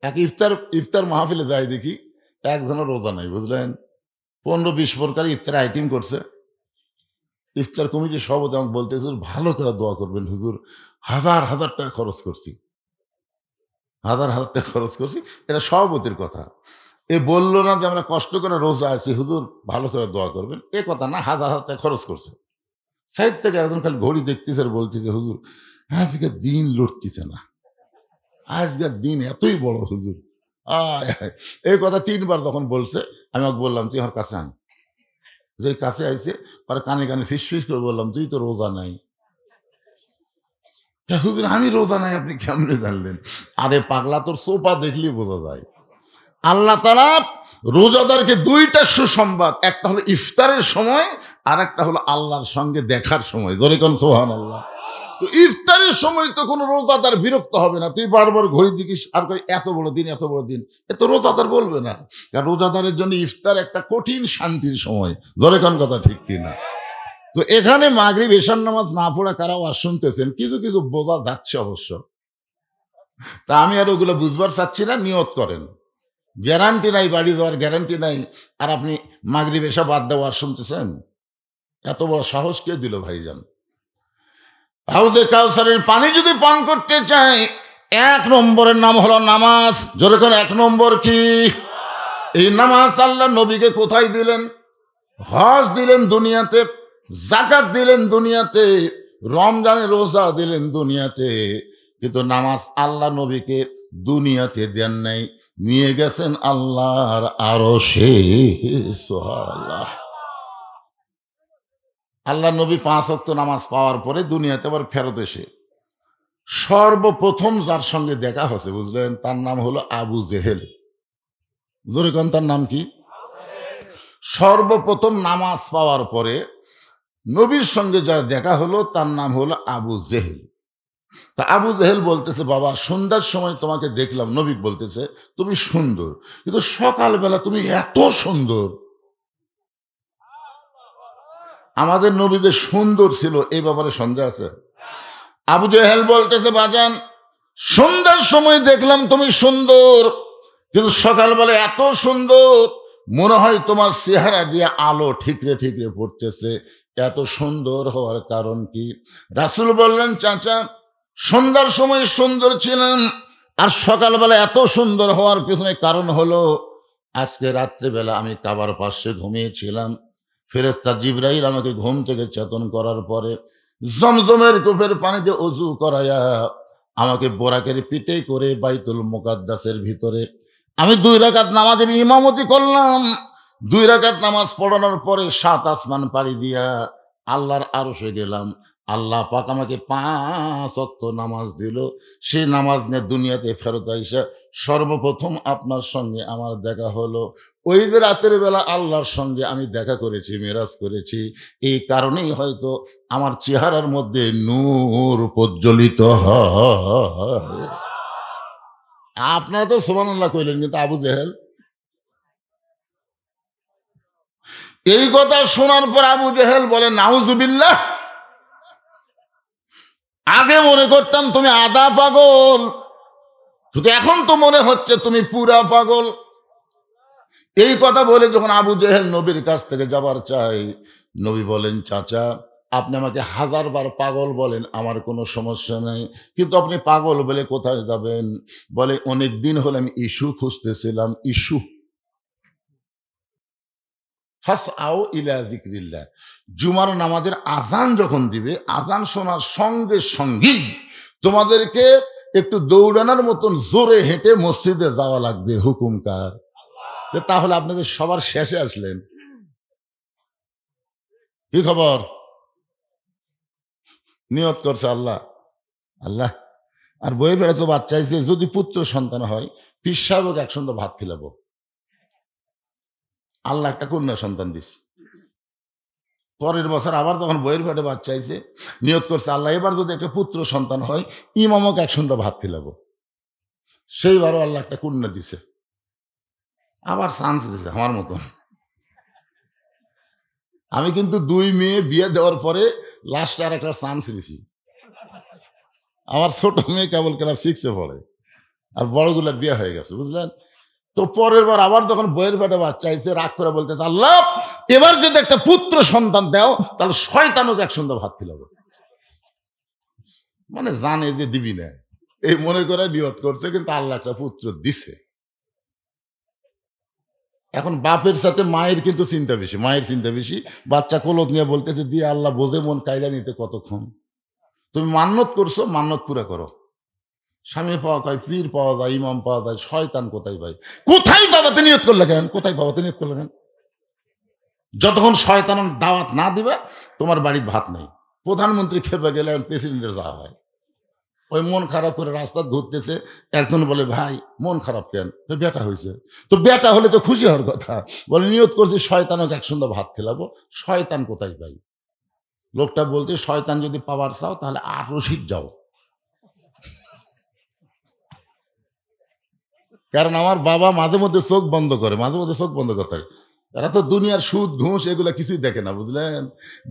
এক ইফতার ইফতার মাহফিলে যাই দেখি একজনের রোজা নাই, বুঝলেন? ১৫-২০ প্রকার ইফতার আইটেম করছে। ইফতার কমিটির সভাপতি আমাকে বলতেছে, "হুজুর ভালো করে দোয়া করবেন হুজুর। হাজার, হাজার টাকা খরচ করছি। হাজার, হাজার টাকা খরচ করছি।" এটা সভাপতির কথা। এ বলল না যে আমরা কষ্ট করে রোজা আছি, হুজুর ভালো করে দোয়া করবেন। এ কথা না, হাজার, হাজার টাকা খরচ করছে। সাইড থেকে একজন খালি ঘড়ি দেখতেছে আর বলতেছে, "হুজুর আজকের দিন লড়তেছে না। আজকের দিন এতই বড় হুজুর।" আয় হায়! এই কথা ৩ বার যখন বলছে, আমি ওকে বললাম, "তুই আমার কাছে আন।" যে কাছে আইছে, পরে কানে, কানে ফিসফিস করে বললাম, "তুই তো রোজা নাই।" হুজুর আমি রোজা নাই আপনি কেমনে জানলেন? আরে পাগলা তোর সোপা দেখলেই বোঝা যায়। আল্লাহ তাআলা রোজাদারকে ২ টা সুসংবাদ, একটা হলো ইফতারের সময়, আরেকটা হলো আল্লাহর সঙ্গে দেখার সময়। জোরে কোন সুবহানাল্লাহ। তো ইফতারের সময় তো কোনো রোজাদার বিরক্ত হবে না। তুই বারবার ঘড়ি দেখিস আর কই এত বড় দিন, এত বড় দিন। এ তো রোজাদার বলবে না। কারণ রোজাদারের জন্য ইফতার একটা কঠিন শান্তির সময়। জোরে কোন কথা ঠিক কিনা? তো এখানে মাগরিব এশার নামাজ না পড়া কারা ওয়াজ শুনতেছেন, কিছু, কিছু বোঝা যাচ্ছে অবশ্য। তা আমি আর ওগুলো বুঝবার চাচ্ছি না, নিয়ত করেন। গ্যারান্টি নাই বাড়ি যাওয়ার গ্যারান্টি নাই। আর আপনি মাগরিব এশা বাদ দিয়ে ওয়াজ শুনতেছেন? এত বড় সাহস কে দিল ভাইজান? হাউজে কাউসারের পানি যদি পান করতে চাই, ১ নম্বরের নাম হলো নামাজ। জোরে করে ১ নম্বর কি? এই নামাজ আল্লাহ নবীকে কোথায় দিলেন? হজ দিলেন দুনিয়াতে, যাকাত দিলেন দুনিয়াতে, রমজানের রোজা দিলেন দুনিয়াতে। কিন্তু নামাজ আল্লাহ নবীকে দুনিয়াতে দেন নাই, নিয়ে গেছেন আল্লাহর আরশে। সুবহানাল্লাহ। আল্লাহ নবী ৫ ওয়াক্ত নামাজ পাওয়ার পরে দুনিয়াতে আবার ফেরত এসে সর্বপ্রথম যার সঙ্গে দেখা হয়েছে, বুঝলেন? তার নাম হলো আবু জেহেল। জোরে কোন তার নাম কি? সর্বপ্রথম নামাজ পাওয়ার পরে নবীর সঙ্গে যার দেখা হলো তার নাম হলো আবু জেহেল। তা আবু জেহেল বলতেছে, "বাবা সন্ধ্যার সময় তোমাকে দেখলাম।" নবী বলতেছে, "তুমি সুন্দর, কিন্তু সকালবেলা তুমি এত সুন্দর।" আমাদের নবী যে সুন্দর ছিল এই ব্যাপারে সন্দেহ আছে? আবু জেহেল বলতেছে, "বাজান সন্ধ্যার সময় দেখলাম তুমি সুন্দর, কিন্তু সকালবেলা এত সুন্দর মনে হয় তোমার চেহারা দিয়ে আলো ঠিকরে ঠিকরে পড়তেছে। এত সুন্দর হওয়ার কারণ কি?" রাসূল বললেন, "চাচা সন্ধ্যার সময় সুন্দর ছিলাম, আর সকালবেলা এত সুন্দর হওয়ার পেছনে কারণ হলো আজকে রাত্রেবেলা আমি কাবার পাশে ঘুমিয়েছিলাম। ফেরেশতা জিবরাইল আমাকে ঘুম থেকে চেতন করার পরে জমজমের কূপের পানিতে অজু করাইয়া আমাকে বোরাকের পিঠে করে বাইতুল মুকাদ্দাসের ভিতরে আমি ২ রাকাত নামাজের ইমামতি করলাম। ২ রাকাত নামাজ পড়ানোর পরে ৭ আসমান পাড়ি দিয়া আল্লাহর আরশে গেলাম। আল্লাহ পাক আমাকে ৫ ওয়াক্ত নামাজ দিল। সেই নামাজ নিয়ে দুনিয়াতে ফেরত আইসা সর্বপ্রথম আপনার সঙ্গে আমার দেখা হলো। ওই যে রাতের বেলা আল্লাহর সঙ্গে আমি দেখা করেছি, মেরাজ করেছি। এই কারণেই হয়তো আমার চেহারার মধ্যে নূর প্রজ্বলিত হয়।" আপনারা তো সুবহানাল্লাহ কইলেন, কিন্তু আবু জেহেল এই কথা শোনার পর আবু জেহেল বলে, "নাউজুবিল্লাহ! আগে মনে করতাম তুমি আধা পাগল, কিন্তু এখন তো মনে হচ্ছে তুমি পুরা পাগল।" এই কথা বলে যখন আবু জেহেল নবীর কাছ থেকে যাবার চাই, নবী বলেন, "চাচা আপনি আমাকে ১০০০ বার পাগল বলেন, আমার কোনো সমস্যা নাই। কিন্তু আপনি পাগল বলে কোথায় যাবেন?" বলে, "অনেক দিন হলে আমি ইস্যু খুঁজতেছিলাম, ইস্যু। ফাসআউ ইলা যিকরিল্লাহ। জুমার নামাজের আযান যখন দিবে, আযান শোনার সঙ্গে সঙ্গেই তোমাদেরকে একটু দৌড়ানোর মতন জোরে হেঁটে মসজিদে যাওয়া লাগবে। হুকুম কার?" তো তাহলে আপনাদের সবার শেষে আসলেন। কি খবর? নিয়ত করছে আল্লাহ, আল্লাহ আর বইয়ের বেড়া তো বাচ্চা হইছে, যদি পুত্র সন্তান হয়, পীর সাহেবকে একসঙ্গে ভাত খিলাবো। আল্লাহ একটা কন্যা সন্তান দিছে। পরের বছর আবার যখন বইয়ের পেটে বাচ্চা হইছে, নিয়ত করছে, আল্লাহ এবার যদি একটা পুত্র সন্তান হয়, ইমামকে একসঙ্গে ভাত খিলাবো। সেইবারও আল্লাহ একটা কন্যা দিছে। আবার চান্স দিছে আমার মতন। আমি কিন্তু ২ মেয়ে বিয়ে দেওয়ার পরে লাস্টে আরেকটা চান্স নিছি। আমার ছোট মেয়ে কেবল ক্লাস 6 এ পড়ে। আর বড়গুলার বিয়ে হয়ে গেছে, বুঝলেন? তো পরের বার আবার যখন বইয়ের পেটে বাচ্চা আইছে, রাগ করে বলতেছে, আল্লাহ এবার যদি একটা পুত্র সন্তান দাও তাহলে শয়তানকে এক সন্ধ্যা ভাত খিলাবো। মানে জানে যে দিবি না, এই মনে করে নিয়ত করছে, কিন্তু আল্লাহ একটা পুত্র দিছে। এখন বাপের সাথে মায়ের কিন্তু চিন্তা বেশি, মায়ের চিন্তা বেশি। বাচ্চা কোলক নিয়ে বলতেছে, দিয়ে আল্লাহ বোঝে মন কাইরা নিতে কতক্ষণ। তুমি মান্যত করছো, মান্যত পুরা করো। স্বামী পাওয়া যায়, পীর পাওয়া যায়, ইমাম পাওয়া যায়, শয়তান কোথায় ভাই? কোথায় বাবাতে নিয়ত করলে কেন? কোথায় বাবাতে নিয়ত করলে কেন? যতক্ষণ শয়তান দাওয়াত না দিবে তোমার বাড়ির ভাত নেই। প্রধানমন্ত্রী খেপে গেলে প্রেসিডেন্টের যাওয়া হয়। ওই মন খারাপ করে রাস্তা ঘুরতেছে, একজন বলে, ভাই মন খারাপ কেন? তো বেটা হয়েছে। তো বেটা হলে তো খুশি হওয়ার কথা। বলে, নিয়ত করছি শয়তানকে এক সন্ধ্যা ভাত খেলাবো। শয়তান কোথায় ভাই? লোকটা বলতে, শয়তান যদি পাওয়ার চাও তাহলে 18 সিট যাও। কারণ আমার বাবা মাঝে মধ্যে চোখ বন্ধ করে, মাঝে মধ্যে চোখ বন্ধ করতে হয়। এরা তো দুনিয়ার সুদ ঘুষ এগুলা কিছুই দেখে না, বুঝলেন?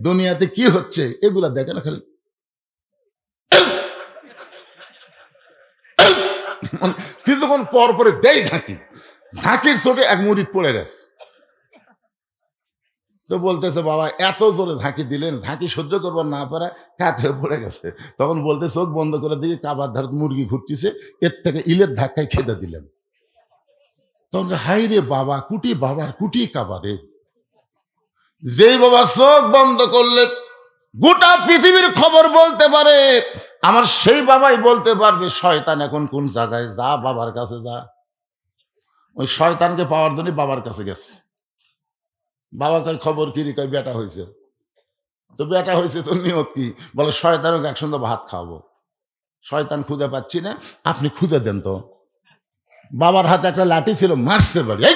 দুনিয়াতে কি হচ্ছে এগুলা দেখে না, খালি মানে কিছুক্ষণ পর পরে দেই ঝাঁকি, ঝাঁকির চোটে এক মুড়ি পড়ে গেছে। তো বলতেছে, বাবা এত জোরে ঝাঁকি দিলেন, ঝাঁকি সহ্য করবার না পারা কাত হয়ে পড়ে গেছে। তখন বলতে, চোখ বন্ধ করে দিয়ে কাবার ধার মুরগি ঘুরতেছে, এর থেকে ইলের ধাক্কায় খেতে দিলেন। তখন হাই রে বাবা, কুটি বাবার কুটি কাবারে। যেই বাবা চোখ বন্ধ করলে গোটা পৃথিবীর খবর বলতে পারে, আমার সেই বাবাই বলতে পারবে শয়তান এখন কোন জায়গায়। যা বাবার কাছে যা। ওই শয়তানকে পাওয়ার জন্য বাবার কাছে গেছে। বাবা কয়, খবর কি রে? কয়, বেটা হয়েছে। তো বেটা হয়েছে তো নিয়ত কি? বলে, শয়তানকে একসঙ্গে ভাত খাওয়াবো। শয়তান খুঁজে পাচ্ছি না, আপনি খুঁজে দেন তো। বাবার হাতে একটা লাঠি ছিল, মারছে বাড়ি। এই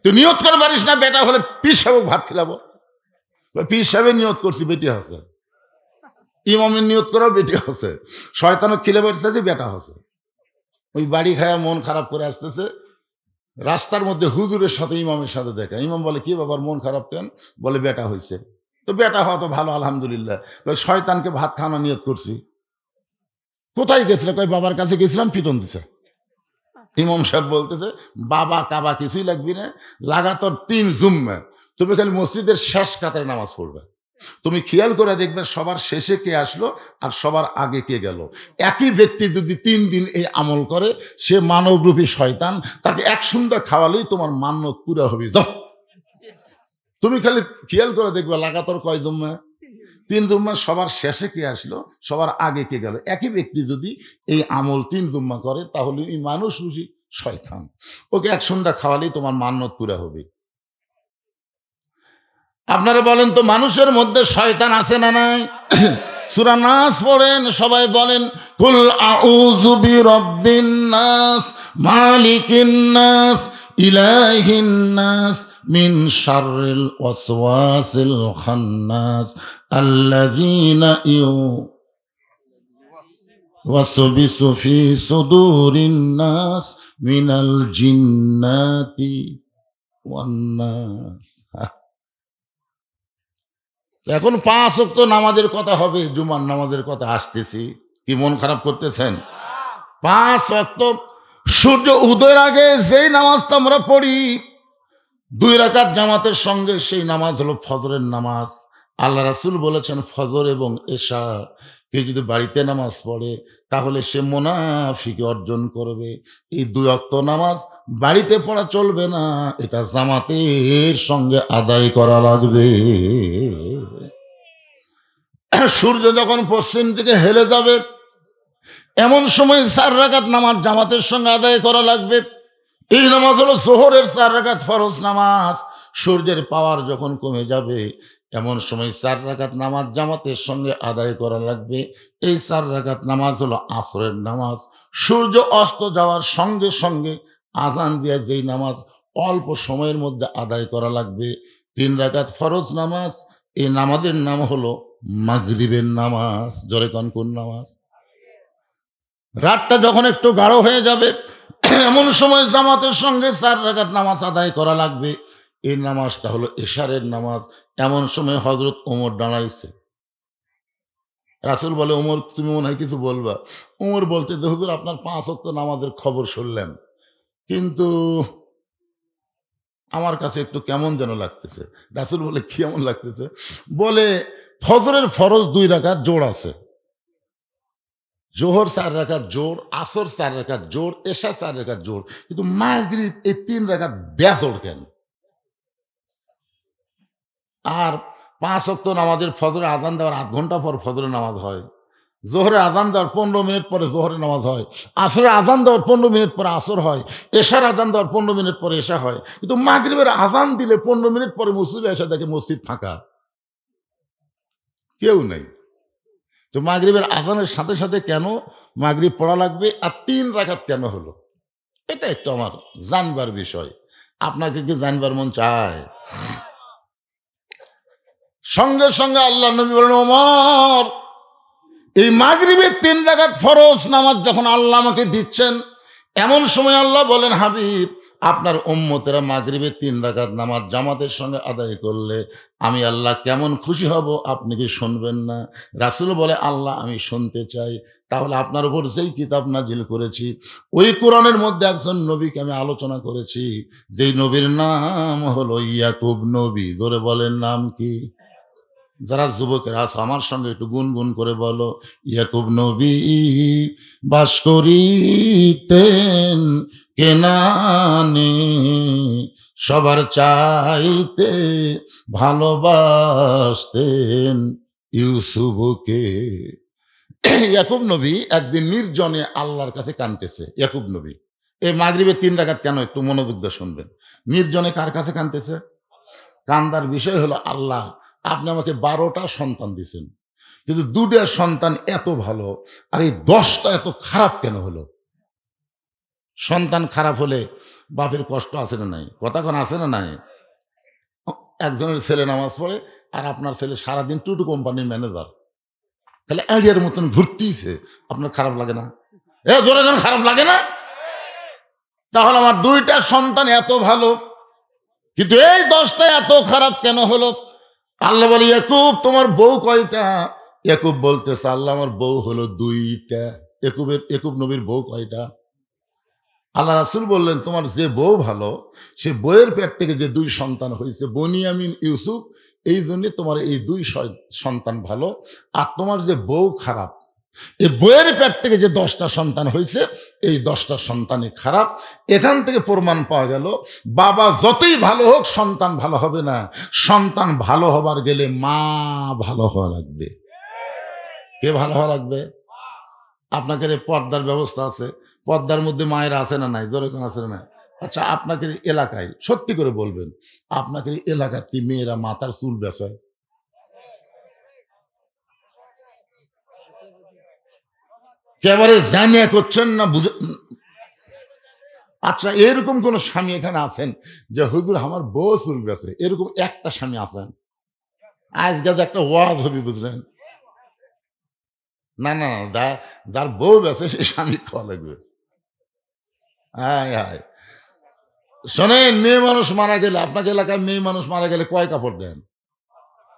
তুই নিয়ত করে পারিস না বেটা হলে পীর সাহেব ভাত খেলাবো? পীর সাহেবের নিয়ত করছি, বেটি আছে। ইমামের নিয়ত করাও বেটি আছে। শয়তানও খিলে বেড়েছে যে বেটা আছে। ওই বাড়ি খায়া মন খারাপ করে আসতেছে, রাস্তার মধ্যে হুজুরের সাথে ইমামের সাথে দেখা। ইমাম বলে, কি বাবার মন খারাপ কেন? বলে, বেটা হয়েছে। তো বেটা হওয়া তো ভালো, আলহামদুলিল্লাহ। শয়তানকে ভাত খাওয়ানো নিয়ত করছি। কোথায় গেছিল? কয়, বাবার কাছে গেছিলাম, পিটন দিছে। ইমাম সাহেব বলতেছে, বাবা কাবা কিছুই লাগবি না, লাগাতার 3 জুম্মা তুমি খালি মসজিদের শেষ কাতারে নামাজ পড়বে। তুমি খেয়াল করে দেখবে সবার শেষে কে আসলো আর সবার আগে কে গেল। একই ব্যক্তি যদি 3 দিন এই আমল করে, সে মানবরূপী শয়তান, তাকে এক সন্ধ্যা খাওয়ালেই তোমার মান্যত পুরা হবে। যাও, তুমি খালি খেয়াল করে দেখবে লাগাতার কয় জুম্মা? 3 জুম্মা। সবার শেষে কে আসলো, সবার আগে কে গেল। একই ব্যক্তি যদি এই আমল 3 জুম্মা করে, তাহলে এই মানুষরূপী শয়তান, ওকে এক সন্ধ্যা খাওয়ালেই তোমার মান্যত পুরা হবে। আপনারা বলেন তো, মানুষের মধ্যে শয়তান আছে না নাই? সূরা নাস পড়েন, সবাই বলেন, কুল আউযু বিরাব্বিন নাস, মালিকিন নাস, ইলাহিন নাস, মিন শাররিল ওয়াসওয়াসিল খান্নাস, আল্লাযীনা ইউওয়াসবিসু ফি সুদুরিন নাস মিনাল জিন্নাতি ওয়ান নাস। এখন 5 ওয়াক্ত নামাজের কথা হবে, জুমার নামাজের কথা আসতেছি। কি মন খারাপ করতেছেন? 5 ওয়াক্ত সূর্য উদয়ের আগে যেই নামাজটা আমরা পড়ি 2 রাকাত জামাতের সঙ্গে, সেই নামাজ হলো ফজরের নামাজ। আল্লাহ রাসূল বলেছেন, ফজর এবং এশা কেউ যদি বাড়িতে নামাজ পড়ে তাহলে সে মুনাফিকি অর্জন করবে। এই 2 ওয়াক্ত নামাজ বাড়িতে পড়া চলবে না, এটা জামাতের সঙ্গে আদায় করা লাগবে। সূর্য যখন পশ্চিম দিকে হেলে যাবে, এমন সময় 4 রাকাত নামাজ জামাতের সঙ্গে আদায় করা লাগবে। এই নামাজ হলো যোহরের 4 রাকাত ফরজ নামাজ। সূর্যের পাওয়ার যখন কমে যাবে, এমন সময় 4 রাকাত নামাজ জামাতের সঙ্গে আদায় করা লাগবে। এই 4 রাকাত নামাজ হলো আসরের নামাজ। সূর্য অস্ত যাওয়ার সঙ্গে সঙ্গে আজান দিয়ে যেই নামাজ অল্প সময়ের মধ্যে আদায় করা লাগবে, 3 রাকাত ফরজ নামাজ। এই নামাজের নাম হলো মাগরিবের নামাজ। জোরে কোন কোন নামাজ? রাতটা যখন একটু গাঢ় হয়ে যাবে, এমন সময় জামাতের সঙ্গে 4 রাকাত নামাজ আদায় করা লাগবে। এই নামাজটা হলো এশারের নামাজ। এমন সময় হযরত ওমর দাঁড়াইছে। রাসূল বলে, ওমর তুমি মনে হয় কিছু বলবা। ওমর বলতে যে, হুজুর আপনার ৫ ওয়াক্ত নামাজের খবর শুনলাম। কিন্তু আমার কাছে একটু কেমন যেন লাগতেছে। রাসূল বলে, কেমন লাগতেছে? বলে, ফজরের ফরজ ২ রাকাত জোড় আছে। জোহর ৪ রাকাত জোড়, আসর ৪ রাকাত জোড়, এশা ৪ রাকাত জোড়। কিন্তু মাগরিব এই ৩ রাকাত বেজোড় কেন? আর ৫ ওয়াক্ত নামাজের ফজরের আযান দেওয়ার ৮ ঘন্টা পর ফজরের নামাজ হয়। জোহরের আযান দেওয়ার ১৫ মিনিট পরে জোহরের নামাজ হয়। আসরের আযান দেওয়ার ১৫ মিনিট পরে আসর হয়। এশার আযান দেওয়ার ১৫ মিনিট পরে এশা হয়। কিন্তু মাগরিবের আযান দিলে ১৫ মিনিট পরে মসজিদে এসে দেখে মসজিদ ফাঁকা। কেউ নেই। তো মাগরিবের আযানের সাথে, সাথে কেন মাগরিব পড়া লাগবে? আর ৩ রাকাত কেন হলো? এটা একটু আমার জানবার বিষয়। আপনাকে কি জানবার মন চায়? সঙ্গে, সঙ্গে আল্লাহর নবী বলেন, ওমর এই মাগরিবের ৩ রাকাত ফরজ নামাজ যখন আল্লাহ আমাকে দিচ্ছেন, এমন সময় আল্লাহ বলেন, হাবিব আপনার উম্মতেরা মাগরিবের ৩ রাকাত নামাজ জামাতের সঙ্গে আদায় করলে আমি আল্লাহ কেমন খুশি হব আপনি কি শুনবেন না? রাসূল বলে, আল্লাহ আমি শুনতে চাই। তাহলে আপনার উপর যেই কিতাব নাজিল করেছি, ওই কোরআনের মধ্যে একজন নবীকে আমি আলোচনা করেছি, যেই নবীর নাম হলো ইয়াকুব নবী। জোরে বলেন নাম কি? যারা যুবকেরা আছো আমার সঙ্গে একটু গুনগুন করে বলো, ইয়াকুব নবী বাস করিতেন কেনানে, সবার চাইতে ভালোবাসতেন ইউসুফকে। ইয়াকুব নবী একদিন নির্জনে আল্লাহর কাছে কাঁদতেছে। ইয়াকুব নবী এই মাগরিবের ৩ রাকাত কেন একটু মনোযোগ দিয়ে শুনবেন। নির্জনে কার কাছে কাঁদতেছে? কান্দার বিষয় হলো, আল্লাহ আপনি আমাকে ১২টা সন্তান দিছেন, কিন্তু ২টা সন্তান এত ভালো, আর এই ১০টা এত খারাপ কেন হলো? সন্তান খারাপ হলে বাপের কষ্ট আছে না নাই? কথা কোন আছে না নাই? একজনের ছেলে নামাজ পড়ে, আর আপনার ছেলে সারাদিন টুটু কোম্পানির ম্যানেজার, তাহলে আইডিয়ার মতন ঘুরতেইছে, আপনার খারাপ লাগে না? জোরে যেন খারাপ লাগে না? তাহলে আমার ২টা সন্তান এত ভালো, কিন্তু এই ১০টা এত খারাপ কেন হলো? আল্লাহ বলে, ইয়াকুব তোমার বউ কয়টা? ইয়াকুব বলতেছে, আল্লাহ আমার বউ হলো ২টা। ইয়াকুব নবীর বউ কয়টা? আল্লাহ রাসূল বললেন, তোমার যে বউ ভালো, সে বউয়ের পেট থেকে যে ২ সন্তান হয়েছে, বনিয়ামিন ইউসুফ, এই জন্য তোমার এই ২ সন্তান ভালো। আর তোমার যে বউ খারাপ, এই বইয়ের পেট থেকে যে ১০টা সন্তান হয়েছে, এই ১০টা সন্তানই খারাপ। এখান থেকে প্রমাণ পাওয়া গেল, বাবা যতই ভালো হোক সন্তান ভালো হবে না। সন্তান ভালো হবার গেলে মা ভালো হওয়া লাগবে। কে ভালো হওয়া লাগবে? আপনাকে পর্দার ব্যবস্থা আছে, পর্দার মধ্যে মায়েরা আছে না নাই? জোরে কোন আছে না নাই? আচ্ছা, আপনাকে এলাকায় সত্যি করে বলবেন, আপনাকে এলাকার কি মেয়েরা মাথার চুল বেচায়? একেবারে জানিয়া করছেন না বুঝে? আচ্ছা, এরকম কোন স্বামী এখানে আছেন যে হুজুর আমার বউ চুল গেছে, এরকম একটা স্বামী আছেন? আজকে যে একটা ওয়াজ হবে, বুঝলেন? না, না, না, যার বউ গেছে সে স্বামী খাওয়া লাগবে। হায় হায়! শোনেন, মেয়ে মানুষ মারা গেলে, আপনাকে এলাকায় মেয়ে মানুষ মারা গেলে কয় কাপড় দেন?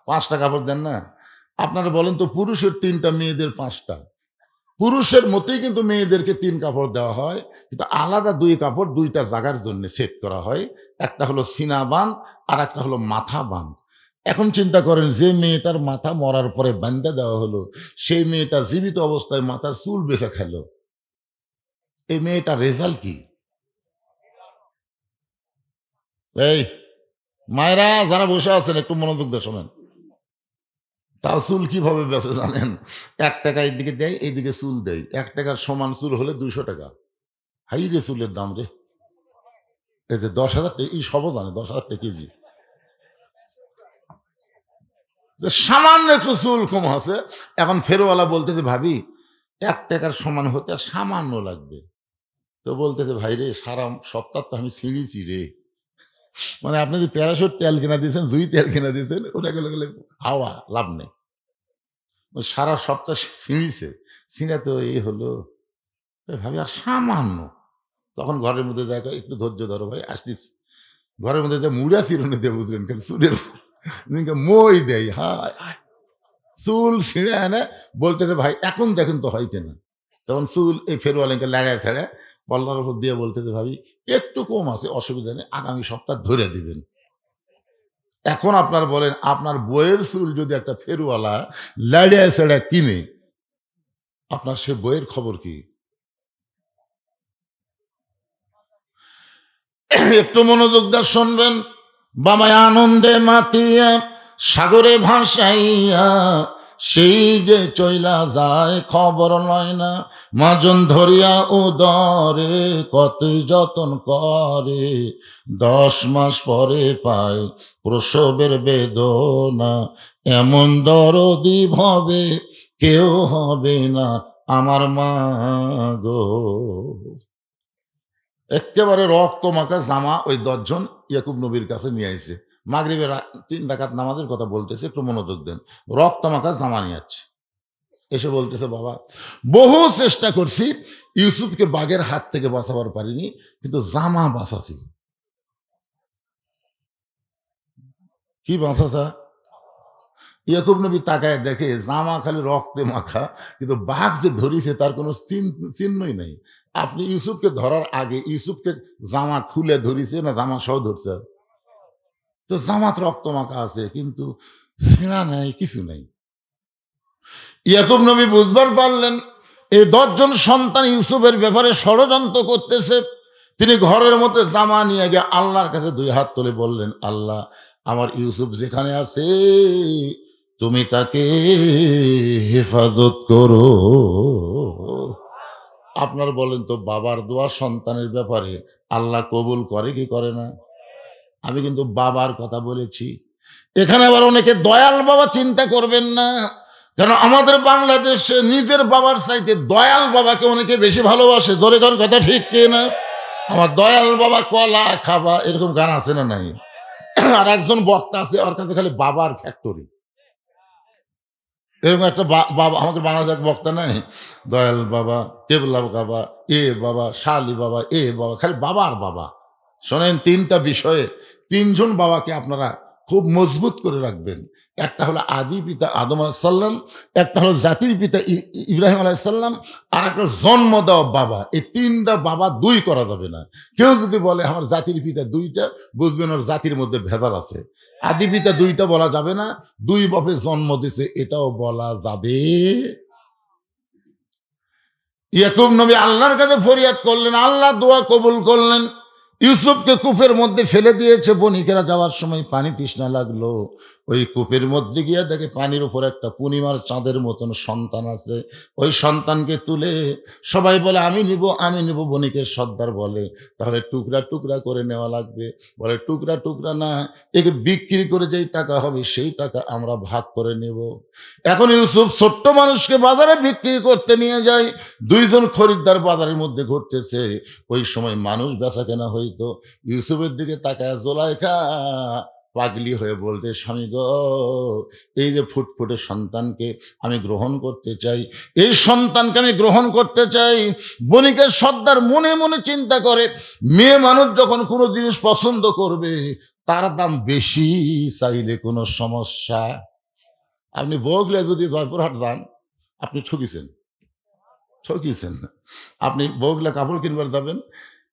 ৫টা কাপড় দেন না? আপনারা বলেন তো, পুরুষের ৩টা, মেয়েদের ৫টা। পুরুষের মতোই কিন্তু মেয়েদেরকে ৩ কাপড় দেওয়া হয়, কিন্তু আলাদা ২ কাপড় ২টা জায়গার জন্য সেট করা হয়। একটা হলো সিনা বাঁধ, আর একটা হলো মাথা বাঁধ। এখন চিন্তা করেন, যে মেয়েটার মাথা মরার পরে বাঁধা দেওয়া হলো, সেই মেয়েটা জীবিত অবস্থায় মাথার চুল বেঁচে খেল, এই মেয়েটার রেজাল্ট কি? এই মায়েরা যারা বসে আছেন একটু মনোযোগ দিয়ে শোনেন। তাও চুল কিভাবে বেঁচে জানেন? ৳১ এইদিকে দেয়, এইদিকে চুল দেয়। ৳১ সমান চুল হলে ৳২০০। হাই রে চুলের দাম রে! এই যে ১০,০০০ এই সবও জানে, ৳১০,০০০ কেজি। যে সামান্য একটু চুল কম আছে, এখন ফেরওয়ালা বলতেছে, ভাবি ৳১ সমান হতে আর সামান্য লাগবে। তো বলতেছে, ভাই রে সারা সপ্তাহ তো আমি ছিঁড়েছি রে। মানে আপনি যে প্যারাশুট তেল কিনা দিয়েছেন, জুই তেল কিনা দিয়েছেন, ওটা গেলে হাওয়া, লাভ নেই। ও সারা সপ্তাহ ছিঁড়িছে। ছিঁড়া তো এই হলো। ভাবি আর সামান্য। তখন ঘরের মধ্যে দেখা, একটু ধৈর্য ধরো ভাই, আসতেছি। ঘরের মধ্যে যে মুড়া চিরুনি দিয়ে, বুঝলেন কেন চুলের মই দেয়, হায় হায়! চুল ছিঁড়ে এনে বলতেছে ভাই এখন দেখেন তো হইতে না। তখন চুল এই ফেরওয়ালাকে লাগায় ছেড়ে পল্লার উপর দিয়ে বলতেছে ভাবি একটু কম আছে, অসুবিধা নেই, আগামী সপ্তাহ ধরে দিবেন। এখন আপনার বলেন আপনার বইয়ের চুল যদি একটা ফেরওয়ালা লাড়িয়ে ছেড়ে কিনে, আপনার সে বইয়ের খবর কি? একটু মনোযোগ দিয়ে শুনবেন। বাবায় আনন্দে মাতিয়া সাগরে ভাসাইয়া সেই যে চইলা যায় খবর লয় না, মাজন ধরিয়া উদরে কতই যতন করে, 10 মাস পরে পায় প্রসবের বেদনা, এমন দরদি ভবে কেউ হবে না আমার মা গো। এক্কেবারে রক্ত মাখা জামা ওই 10 জন ইয়াকুব নবীর কাছে নিয়ে আইছে। মাগরিবের ৩ রাকাত নামাজের কথা বলতেছে, একটু মনোযোগ দেন। রক্ত মাখা জামা নিয়ে আসছে। এসে বলতেছে, বাবা বহু চেষ্টা করছি ইউসুফকে বাঘের হাত থেকে বাঁচাবার পারিনি, কিন্তু জামা বাঁচাছি। কি বাঁচাছা? ইয়াকুব নবী তাকায় দেখে জামা খালি রক্তে মাখা, কিন্তু বাঘ যে ধরিছে তার কোনো চিহ্নই নাই। আপনি ইউসুফকে ধরার আগে ইউসুফকে জামা খুলে ধরিছে না জামা সহ ধরছে? তো জামাত রক্ত মাখা আছে, কিন্তু ছেঁড়া নাই, কিছু নাই। ইয়াকুব নবী বুঝবার পারলেন এই 10 জন সন্তান ইউসুফের ব্যাপারে ষড়যন্ত্র করতেছে। তিনি ঘরের মধ্যে জামা নিয়ে গিয়ে আল্লাহর কাছে 2 হাত তুলে বললেন, আল্লাহ আমার ইউসুফ যেখানে আছে তুমি তাকে হেফাজত করো। আপনার বলেন তো বাবার দোয়া সন্তানের ব্যাপারে আল্লাহ কবুল করে কি করে না? আমি কিন্তু বাবার কথা বলেছি। এখানে আবার অনেকে দয়াল বাবা চিন্তা করবেন না, কেন আমাদের বাংলাদেশে নিজের বাবার চাইতে দয়াল বাবাকে অনেকে বেশি ভালোবাসে। ধরে কোন কথা ঠিক কি না? আমার দয়াল বাবা কলা খাবা, এরকম গান আছে না নাই? আর একজন বক্তা আছে, ওর কাছে খালি বাবার ফ্যাক্টরি। এরকম একটা বাবা আমাদের বাংলাদেশ এক বক্তা নাই, দয়াল বাবা, কেবলা বাবা, এ বাবা, শালি বাবা, এ বাবা, খালি বাবার বাবা। শোনেন, 3টা বিষয়ে 3 জন বাবাকে আপনারা খুব মজবুত করে রাখবেন। একটা হলো আদি পিতা আদম আলাইসাল্লাম, একটা হলো জাতির পিতা ইব্রাহিম আলাইসাল্লাম, আর একটা জন্ম দেওয়া বাবা। এই 3টা বাবা 2 করা যাবে না। কেউ যদি বলে আমার জাতির পিতা 2টা, বুঝবেন ওর জাতির মধ্যে ভেদাল আছে। আদি পিতা 2টা বলা যাবে না, 2 বাপে জন্ম দিছে এটাও বলা যাবে। ইয়াকুব নবী আল্লাহর কাছে ফরিয়াদ করলেন, আল্লাহ দোয়া কবুল করলেন। ইউসুফকে কূপের মধ্যে ফেলে দিয়েছে, বণিকেরা যাওয়ার সময় পানি তৃষ্ণা লাগলো। ওই কূপের মধ্যে গিয়ে দেখে পানির উপর একটা পূর্ণিমার চাঁদের মতন সন্তান আছে। ওই সন্তানকে তুলে সবাই বলে আমি নিব, আমি নিব। বণিকের সর্দার বলে তাহলে টুকরা টুকরা করে নেওয়া লাগবে। বলে টুকরা টুকরা না, একে বিক্রি করে যেই টাকা হবে সেই টাকা আমরা ভাগ করে নেব। এখন ইউসুফ ছোট্ট মানুষকে বাজারে বিক্রি করতে নিয়ে যায়। 2 জন খরিদ্দার বাজারের মধ্যে ঘুরতেছে। ওই সময় মানুষ বেচা কেনা হইতো। ইউসুফের দিকে তাকায় জোলাইখা পাগলি হয়ে বলতে, স্বামী গো, এই যে ফুটফুটে সন্তানকে আমি গ্রহণ করতে চাই, এই সন্তানকে আমি গ্রহণ করতে চাই। বণিকের সর্দার মনে মনে চিন্তা করে, মেয়ে মানুষ যখন কোনো জিনিস পছন্দ করবে তার দাম বেশি চাইলে কোনো সমস্যা। আপনি বগলে যদি জয়পুরহাট যান, আপনি ঠকিছেন, ঠকিছেন। আপনি বগলে কাপড় কিনবার যাবেন,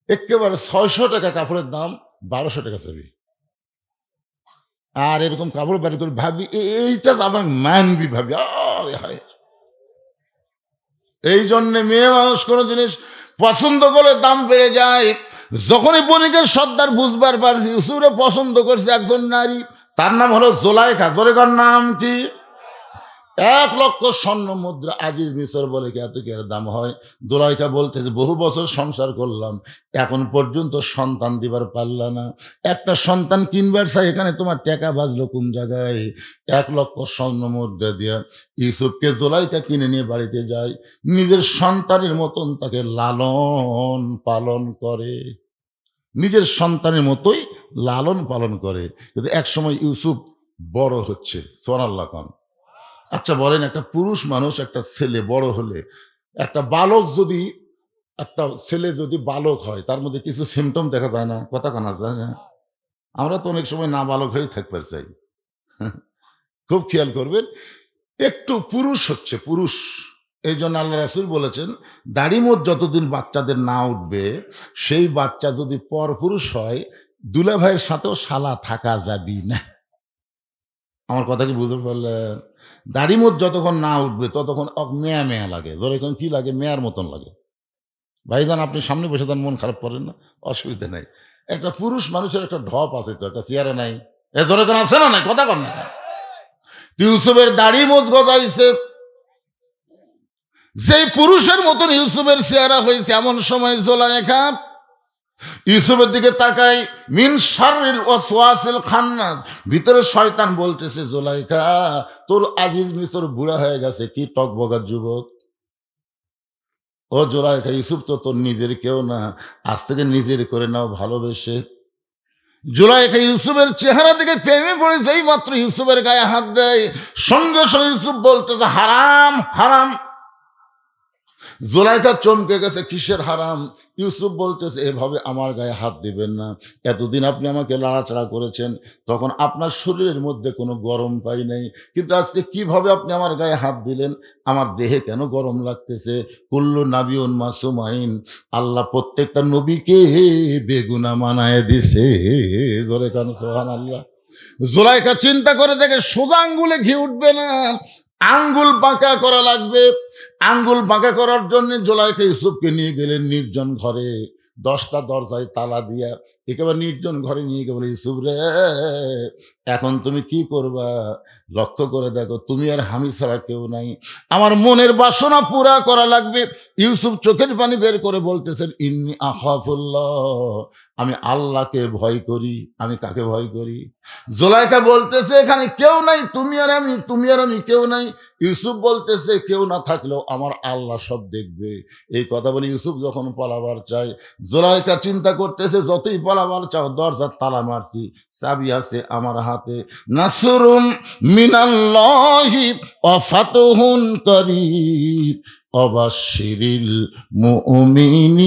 একেবারে 600 টাকা কাপড়ের দাম 1200 টাকা চাবি। আর এরকম কাপড় বের করে ভাবি এইটা আমার মানবি, ভাবি আরে হায়। এই জন্যে মেয়ে মানুষ কোনো জিনিস পছন্দ করলে দাম বেড়ে যায়। যখনই বণিকের সর্দার বুঝবার পারছি ইউসুফরে পছন্দ করছে একজন নারী, তার নাম হলো জোলাইখা। জোলাইখার নাম কি? 1,00,000 স্বর্ণ মুদ্রা। আজিজ মিশর বলে কি এত কি এর দাম হয়? জোলাইখা বলতেছে বহু বছর সংসার করলাম, এখন পর্যন্ত সন্তান দিবার পারলা না। একটা সন্তান কিনবার চাই, এখানে তোমার টাকা বাজলো কোন জায়গায়? 1,00,000 স্বর্ণ মুদ্রা দিয়া ইউসুফকে জোলাইখা কিনে নিয়ে বাড়িতে যায়। নিজের সন্তানের মতন তাকে লালন পালন করে, নিজের সন্তানের মতোই লালন পালন করে। কিন্তু এক সময় ইউসুফ বড় হচ্ছে। সুবহানাল্লাহ খান। আচ্ছা বলেন, একটা পুরুষ মানুষ একটা ছেলে বড় হলে, একটা বালক যদি, একটা ছেলে যদি বালক হয় তার মধ্যে কিছু সিমটম দেখা যায় না? কথা কানা যায় না? আমরা তো অনেক সময় না বালক হয়েই থাকতে চাই। খুব খেয়াল করবেন, একটু পুরুষ হচ্ছে পুরুষ। এই জন্য আল্লাহ রাসূল বলেছেন, দাড়িমোচ যতদিন বাচ্চাদের না উঠবে, সেই বাচ্চা যদি পরপুরুষ হয়, দুলাভাইয়ের সাথেও শালা থাকা যাবি না। আমার কথা কি বুঝতে পারলেন? দাড়িমোচ যতক্ষণ না উঠবে ততক্ষণ মেয়া, মেয়া লাগে। জোরে কন কি লাগে? মেয়ার মতন লাগে। ভাইজান আপনি সামনে বসে থাকেন, মন খারাপ করেন না, অসুবিধা নাই। একটা পুরুষ মানুষের একটা ঢপ আছে তো, একটা চেহারা নাই। জোরে কোন আছে না নাই? কথা কন না কেন? ইউসুফের দাড়ি মোচ গজাইছে, যেই পুরুষের মতন ইউসুফের চেহারা হয়েছে, এমন সময় জোলাইখা ইউসুফের দিকে তাকাই, মিন শাররিল ওয়াসওয়াসিল খান্নাস, ভিতরে শয়তান বলতেছে, জোলাইখা তোর আজিজ মিসর বুড়া হয়ে গেছে, কি টকবগা যুবক। ও জোলাইখা, ইউসুফ তো তোর নিজের কেউ না, আজ থেকে নিজের করে নাও ভালোবেসে। জুলাইখা ইউসুফের চেহারা দিকে প্রেমে পড়ে যেই মাত্র ইউসুফের গায়ে হাত দেয়, সঙ্গে সঙ্গে ইউসুফ বলতেছে, হারাম হারাম। জুলাইখা চমকে গেছে, কিসের হারাম? ইউসুফ বলতেছে, এভাবে আমার গায়ে হাত দিবেন না। এতদিন আপনি আমাকে লাড়াচাড়া করেছেন, তখন আপনার শরীরের মধ্যে কোনো গরম পাই নাই, কিন্তু আজকে কিভাবে আপনি আমার গায়ে হাত দিলেন? আমার দেহে কেন গরম লাগতেছে? কুল্লু নাবিউন মাসুম আইন, আল্লাহ প্রত্যেকটা নবীকে বেগুনা মানায় দিছে। জোরে কান সুবহানাল্লাহ। জুলাইখা চিন্তা করে দেখে, সোজা আঙ্গুলে ঘি উঠবে না, আঙ্গুল বাঁকা করা লাগবে। আঙ্গুল বাঁকা করার জন্য জুলাইখা ইউসুফকে নিয়ে গেলেন নির্জন ঘরে, 10টা দরজায় তালা দিয়া একেবারে নির্জন ঘরে নিয়ে গিয়ে বলে, ইউসুফ রে, এখন তুমি কি করবা? লক্ষ্য করে দেখো, তুমি আর আমি ছাড়া কেউ নাই, আমার মনের বাসনা পুরা করা লাগবে। ইউসুফ চোখের পানি বের করে বলতেছেন, ইন্নী আখাফুল্লাহ, আমি আল্লাহকে ভয় করি। আমি কাকে ভয় করি? জুলাইখা বলতেছে, এখানে কেউ নাই, তুমি আর আমি, তুমি আর আমি, কেউ নাই। ইউসুফ বলতেছে, কেউ না থাকলেও আমার আল্লাহ সব দেখবে। এই কথা বলে ইউসুফ যখন পলাবার চায়, জুলাইখা চিন্তা করতেছে, যতই পলাবার চাও, দরজার তালা মারছি, চাবি আছে আমার হাতে। নাসরুম মিনাল্লাহি ওয়া ফাতহুন করিব ওয়াবাশশিরিল মুমিনিন।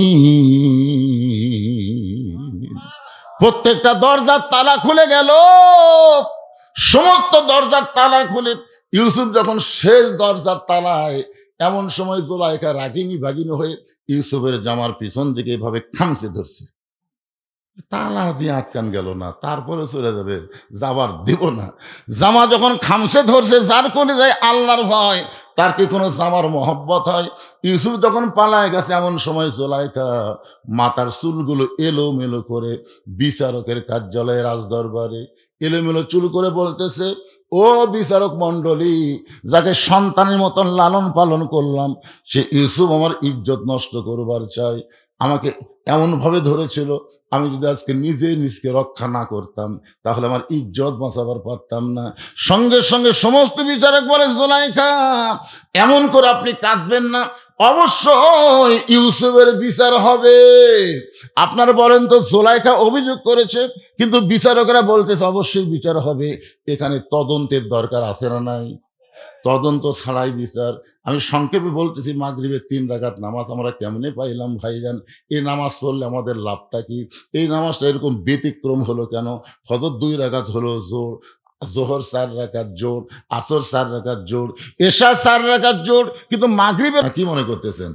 প্রত্যেকটা দরজার তালা খুলে গেল, সমস্ত দরজার তালা খুলে ইউসুফ যখন শেষ দরজার তালায়, এমন সময় জুলাইখা রাগিনী ভাগিনী হয়ে ইউসুফের জামার পিছন দিকে এভাবে খামচে ধরছে। তালা দিয়ে আটকান গেল না, তারপরে চলে যাবে, যাবার দিব না। জামা যখন খামচে ধরছে, যার কোনে যায় আল্লাহর ভয়, তার কি কোনো জামার মহব্বত হয়? ইউসুফ যখন পালায় গেছে, এমন সময় জুলাইখা মাথার চুলগুলো এলোমেলো করে বিচারকের কার্যালয়ে রাজদরবারে এলোমেলো চুল করে বলতেছে, ও বিচারক মণ্ডলী, যাকে সন্তানের মতন লালন পালন করলাম, সে ইউসুফ আমার ইজ্জত নষ্ট করবার চায়। আমাকে এমনভাবে ধরেছিল, আমি যদি আজকে নিজে নিজকে রক্ষা না করতাম, তাহলে আমার ইজ্জত বাঁচাবার পারতাম না। সঙ্গে সঙ্গে সমস্ত বিচারক বলে, জুলাইখা, এমন করে আপনি কাঁদবেন না, অবশ্যই ইউসুফের বিচার হবে। আপনারা বলেন তো, জুলাইখা অভিযোগ করেছে, কিন্তু বিচারকরা বলতেছে অবশ্যই বিচার হবে। এখানে তদন্তের দরকার আছে না নাই? তদন্ত ছাড়াই বিচার। আমি সংক্ষেপে বলতেছি, মাগরিবের 3 রাকাত নামাজ আমরা কেমনে পাইলাম ভাইজান? এই নামাজ পড়লে আমাদের লাভটা কি? এই নামাজটা এরকম ব্যতিক্রম হলো কেন? ফজর 2 রাকাত হলো জোর, জোহর 4 রাকাত জোর, আসর 4 রাকাত জোর, এশা 4 রাকাত জোর, কিন্তু মাগরিবে কি মনে করতেছেন?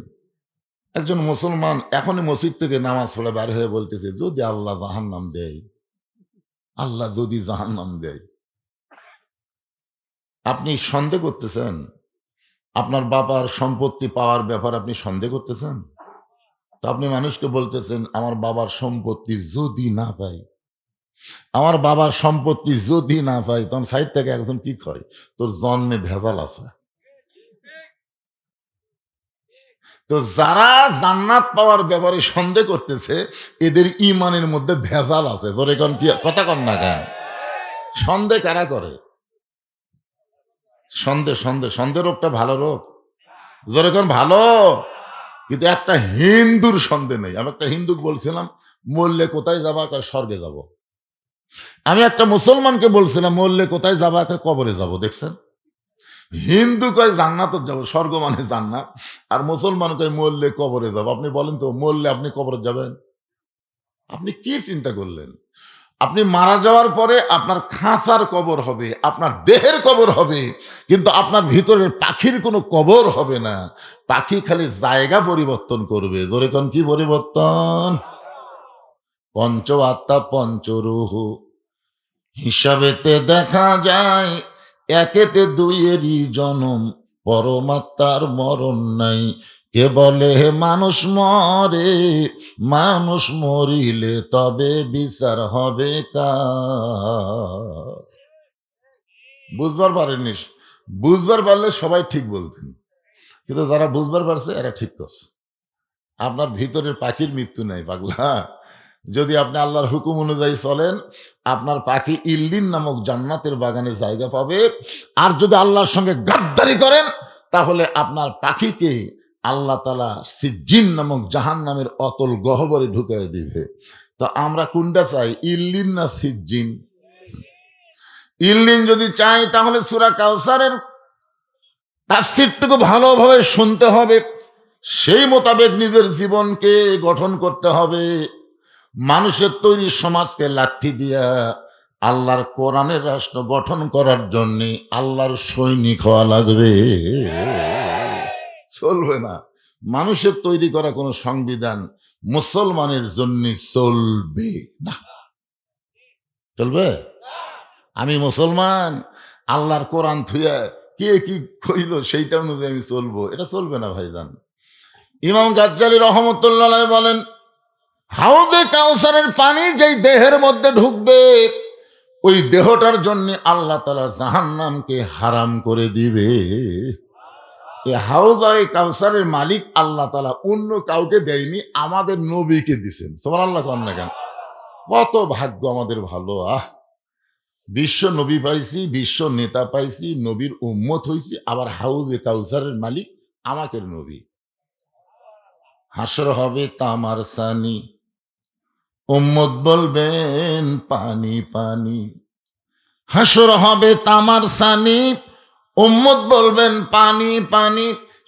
একজন মুসলমান এখনই মসজিদ থেকে নামাজ পড়ে বার হয়ে বলতেছে, যদি আল্লাহ জাহান্নাম দেয়, আল্লাহ যদি জাহান্নাম দেয়। আপনি সন্দেহ করতেছেন? আপনার বাবার সম্পত্তি পাওয়ার ব্যাপারে আপনি সন্দেহ করতেছেন? তো আপনি মানুষকে বলতেছেন, আমার বাবার সম্পত্তি যদি না পাই, আমার বাবার সম্পত্তি যদি না পাই, তখন সাইড থেকে একজন কি কয়, তোর জন্মে ভেজাল আছে। তো যারা জান্নাত পাওয়ার ব্যাপারে সন্দেহ করতেছে, এদের ইমানের মধ্যে ভেজাল আছে। ধরে কোন কি কথা কন না কেন? সন্দেহ কারা করে? সন্দেহ সন্দেহ সন্দেহ রোগটা ভালো রোগ, যেরকম ভালো। কিন্তু একটা হিন্দুর সন্দেহ নেই। আমি একটা হিন্দুকে বলছিলাম, মরলে কোথায় যাবা? কয় স্বর্গে যাব। আমি একটা মুসলমানকে বলছিলাম, মরলে কোথায় যাবা? কয় কবরে যাব। দেখছেন? হিন্দু কয় জান্নাত যাব, স্বর্গ মানে জান্নাত, আর মুসলমান কয় মরলে কবরে যাব। আপনি বলেন তো, মরলে আপনি কবরে যাবেন? আপনি কি চিন্তা করলেন? আপনি মারা যাওয়ার পরে আপনার খাঁচার কবর হবে, আপনার দেহের কবর হবে, কিন্তু আপনার ভিতরের পাখির কোনো কবর হবে না। পাখি খালি জায়গা পরিবর্তন করবে। জোরে কোন কি পরিবর্তন? পঞ্চ আত্মা পঞ্চরূহ হিসাবেতে দেখা যায়, একেতে দুইয়েরই জনম, পরমাত্মার মরণ নাই। কে বলে হে মানুষ মরে, মানুষ মরিলে তবে বিচার হবে কার। বুঝবার পারেননি? বুঝবার পারলে সবাই ঠিক বলতেন, কিন্তু যারা বুঝবার পারছে এরা ঠিক করছে। আপনার ভিতরের পাখির মৃত্যু নাই পাগলা। যদি আপনি আল্লাহর হুকুম অনুযায়ী চলেন, আপনার পাখি ইল্লিন নামক জান্নাতের বাগানে জায়গা পাবে। আর যদি আল্লাহর সঙ্গে গাদ্দারি করেন, তাহলে আপনার পাখিকে আল্লাহ তাআলা সিজ্জিন নামক জাহান্নামের অতল গহ্বরে ঢুকিয়ে দিবে। তো আমরা কোনটা চাই, ইল্লিন না সিজ্জিন? ইল্লিন যদি চাই তাহলে সূরা কাউসারের তাফসীরটুকু ভালোভাবে শুনতে হবে, সেই মোতাবেক নিজের জীবনকে গঠন করতে হবে। মানুষের তৈরি সমাজকে লাঠি দিয়া আল্লাহর কোরআনের রাষ্ট্র গঠন করার জন্য আল্লাহর সৈনিক হওয়া লাগবে, চলবে না। মানুষের তৈরি করা কোনো সংবিধান মুসলমানের জন্য চলবে না। চলবে? আমি মুসলমান, আল্লাহর কোরআন থুয়া কে কি কইল সেইটা অনুযায়ী আমি চলবো, এটা চলবে না ভাইজান। ইমাম গাজ্জালী রহমতুল্লাহ আলাইহি বলেন, হাউজে কাউসারের পানি যেই দেহের মধ্যে ঢুকবে, ওই দেহটার জন্য আল্লাহ তাআলা জাহান্নামকে হারাম করে দিবে। এই হাউজে কাউসারের মালিক আল্লাহ তাআলা অন্য কাউকে দেয়নি, আমাদের নবীকে দিয়েছেন। সুবহানাল্লাহ কোন না কেন? কত ভাগ্য আমাদের ভালো। বিশ্ব নবী পাইছি, বিশ্ব নেতা পাইছি, নবীর উম্মত হইছি, আবার হাউজে কাউসারের মালিক আমাকে নবী। হাসর হবে তামার সানি, উম্মত বলবেন পানি পানি। হাসর হবে তামার সানি, উম্মত বলবেন পানি পানি।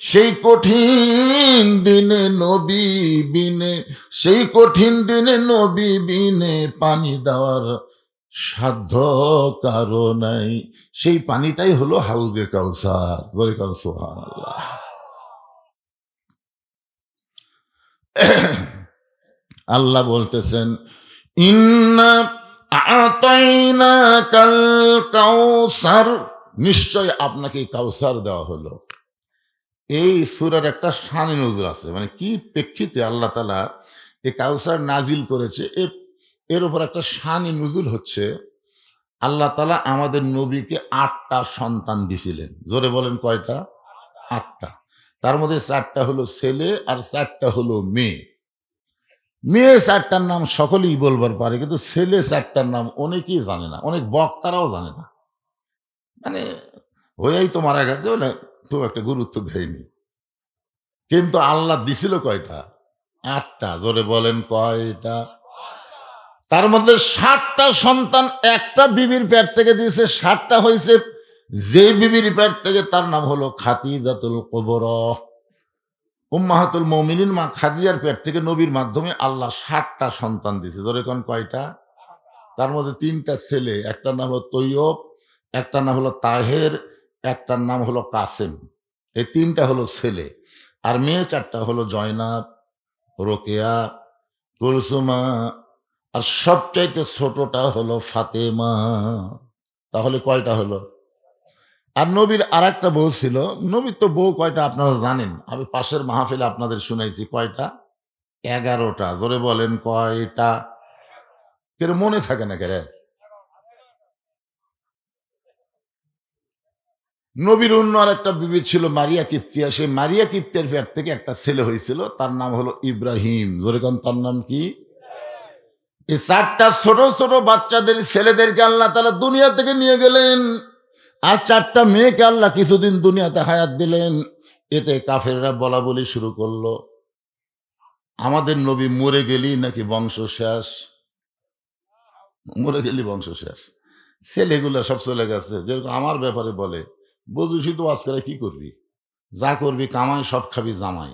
সেই কঠিন দিনে নবী বিনে, সেই কঠিন দিনে নবী বিনে পানি দেওয়ার সাধ্য কারো নাই। সেই পানিটাই হলো হাউজে কাউসার। বলে কারো সুবহানাল্লাহ। আল্লাহ বলতেছেন, ইন্না আতাইনাকাল কাউসার, নিশ্চয় আপনাকে কাউসার দেওয়া হলো। এই সূরার একটা শানে নজুল আছে, মানে কি প্রেক্ষিতে আল্লাহ তাআলা এই কাউসার নাজিল করেছে, এর উপর একটা শানে নজুল হচ্ছে। আল্লাহ তাআলা আমাদের নবীকে ৮টা সন্তান দিছিলেন। জোরে বলেন কয়টা? ৮টা। তার মধ্যে ৪টা হলো ছেলে আর ৪টা হলো মেয়ে। মেয়ে ৪টার নাম সকলেই বলবার পারে, কিন্তু ছেলে ৪টার নাম অনেকেই জানে না, অনেক বক্তারাও জানে না। মানে হয়েই তো মারা গেছে বলে খুব একটা গুরুত্ব দেয়নি। কিন্তু আল্লাহ দিছিল কয়টা? ৮টা। জোরে বলেন কয়টা? তার মধ্যে ৬০টা সন্তান একটা বিবির পেট থেকে দিয়েছে, ৬০টা হয়েছে যে বিবির পেট থেকে, তার নাম হলো খাদিজাতুল কুবরা। উম্মাহাতুল মুমিনিন মা খাদিজার পেট থেকে নবীর মাধ্যমে আল্লাহ ৬০টা সন্তান দিয়েছে। জোরে কোন কয়টা? তার মধ্যে ৩টা ছেলে, একটার নাম হলো তৈয়ব, একটার নাম হলো তাহের, একটার নাম হলো কাসেম। এই ৩টা হলো ছেলে। আর মেয়ে ৪টা হলো জয়নাব, রোকেয়া, কুলসুমা, আর সবচাইতে ছোটটা হলো ফাতেমা। তাহলে কয়টা হলো? আর নবীর আরেকটা বউ ছিল। নবীর তো বউ কয়টা আপনারা জানেন, আমি পাশের মাহফিলে আপনাদের শুনাইছি। কয়টা? ১১টা। জোরে বলেন কয়টা? কেন মনে থাকে না কেরে? নবীর অন্য আরেকটা বিবি ছিল মারিয়া কিপ্তিয়া। সেই মারিয়া কিপ্তিয়ার পেট থেকে একটা ছেলে হয়েছিল, তার নাম হলো ইব্রাহিম। জোরে কোন তার নাম কি? এই ৪টা ছোট ছোট বাচ্চাদের ছেলেদেরকে আল্লাহ তাআলা দুনিয়া থেকে নিয়ে গেলেন, আর ৪টা মেয়েকে আল্লাহ কিছুদিন দুনিয়াতে হায়াত দিলেন। এতে কাফেররা বলা বলি শুরু করলো, আমাদের নবী মরে গেলেই নাকি বংশ শেষ, মরে গেলি বংশ শেষ। ছেলেগুলা সব চলে গেছে। যেরকম আমার ব্যাপারে বলে, বুঝিস তো আজকাল কি করবি, যা করবি কামাই, সব খাবি জামাই।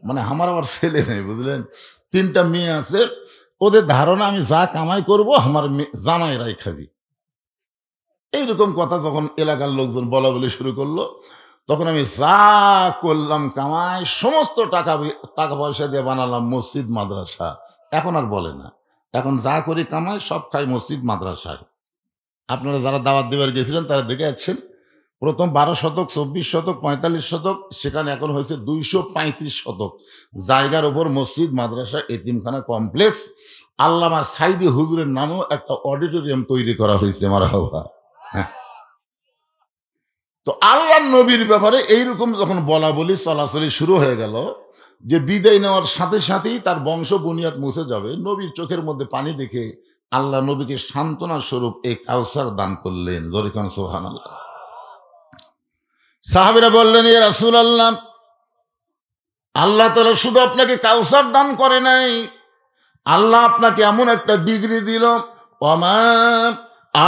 মানে আমার আবার ছেলে নেই, বুঝলেন? ৩টা মেয়ে আছে, ওদের ধারণা আমি যা কামাই করব আমার জামাইরাই খাবি। এইরকম কথা যখন এলাকার লোকজন বলা বলি শুরু করলো, তখন আমি যা করলাম কামাই সমস্ত টাকা পয়সা দিয়ে বানালাম মসজিদ মাদ্রাসা। এখন আর বলে না, এখন যা করি কামাই সব খাই মসজিদ মাদ্রাসায়। আপনারা যারা দাওয়াত দেবার গেছিলেন তারা দেখে যাচ্ছেন, প্রথম 12 শতক, 24 শতক, 45 শতক, সেখানে এখন হয়েছে 235 শতক জায়গার উপর মসজিদ মাদ্রাসা এতিমখানা কমপ্লেক্স। আল্লামা সাইদি হুজুরের নামেও একটা অডিটোরিয়াম তৈরি করা হয়েছে। মারহাবা। হ্যাঁ, তো আল্লাহর নবীর ব্যাপারে এইরকম যখন বলা বলি চলাচলি শুরু হয়ে গেল, যে বিদায় নেওয়ার সাথে সাথেই তার বংশ বুনিয়াদ মুছে যাবে, নবীর চোখের মধ্যে পানি দেখে আল্লাহ নবীকে সান্ত্বনা স্বরূপ এই কাউসার দান করলেন। জোরে কোন সুবহানাল্লাহ। সাহাবীরা বললেন, ইয়া রাসূলুল্লাহ, আল্লাহ তাআলা শুধু আপনাকে কাউসার দান করে নাই, আল্লাহ আপনাকে এমন একটা ডিগ্রি দিল, ওয়ামা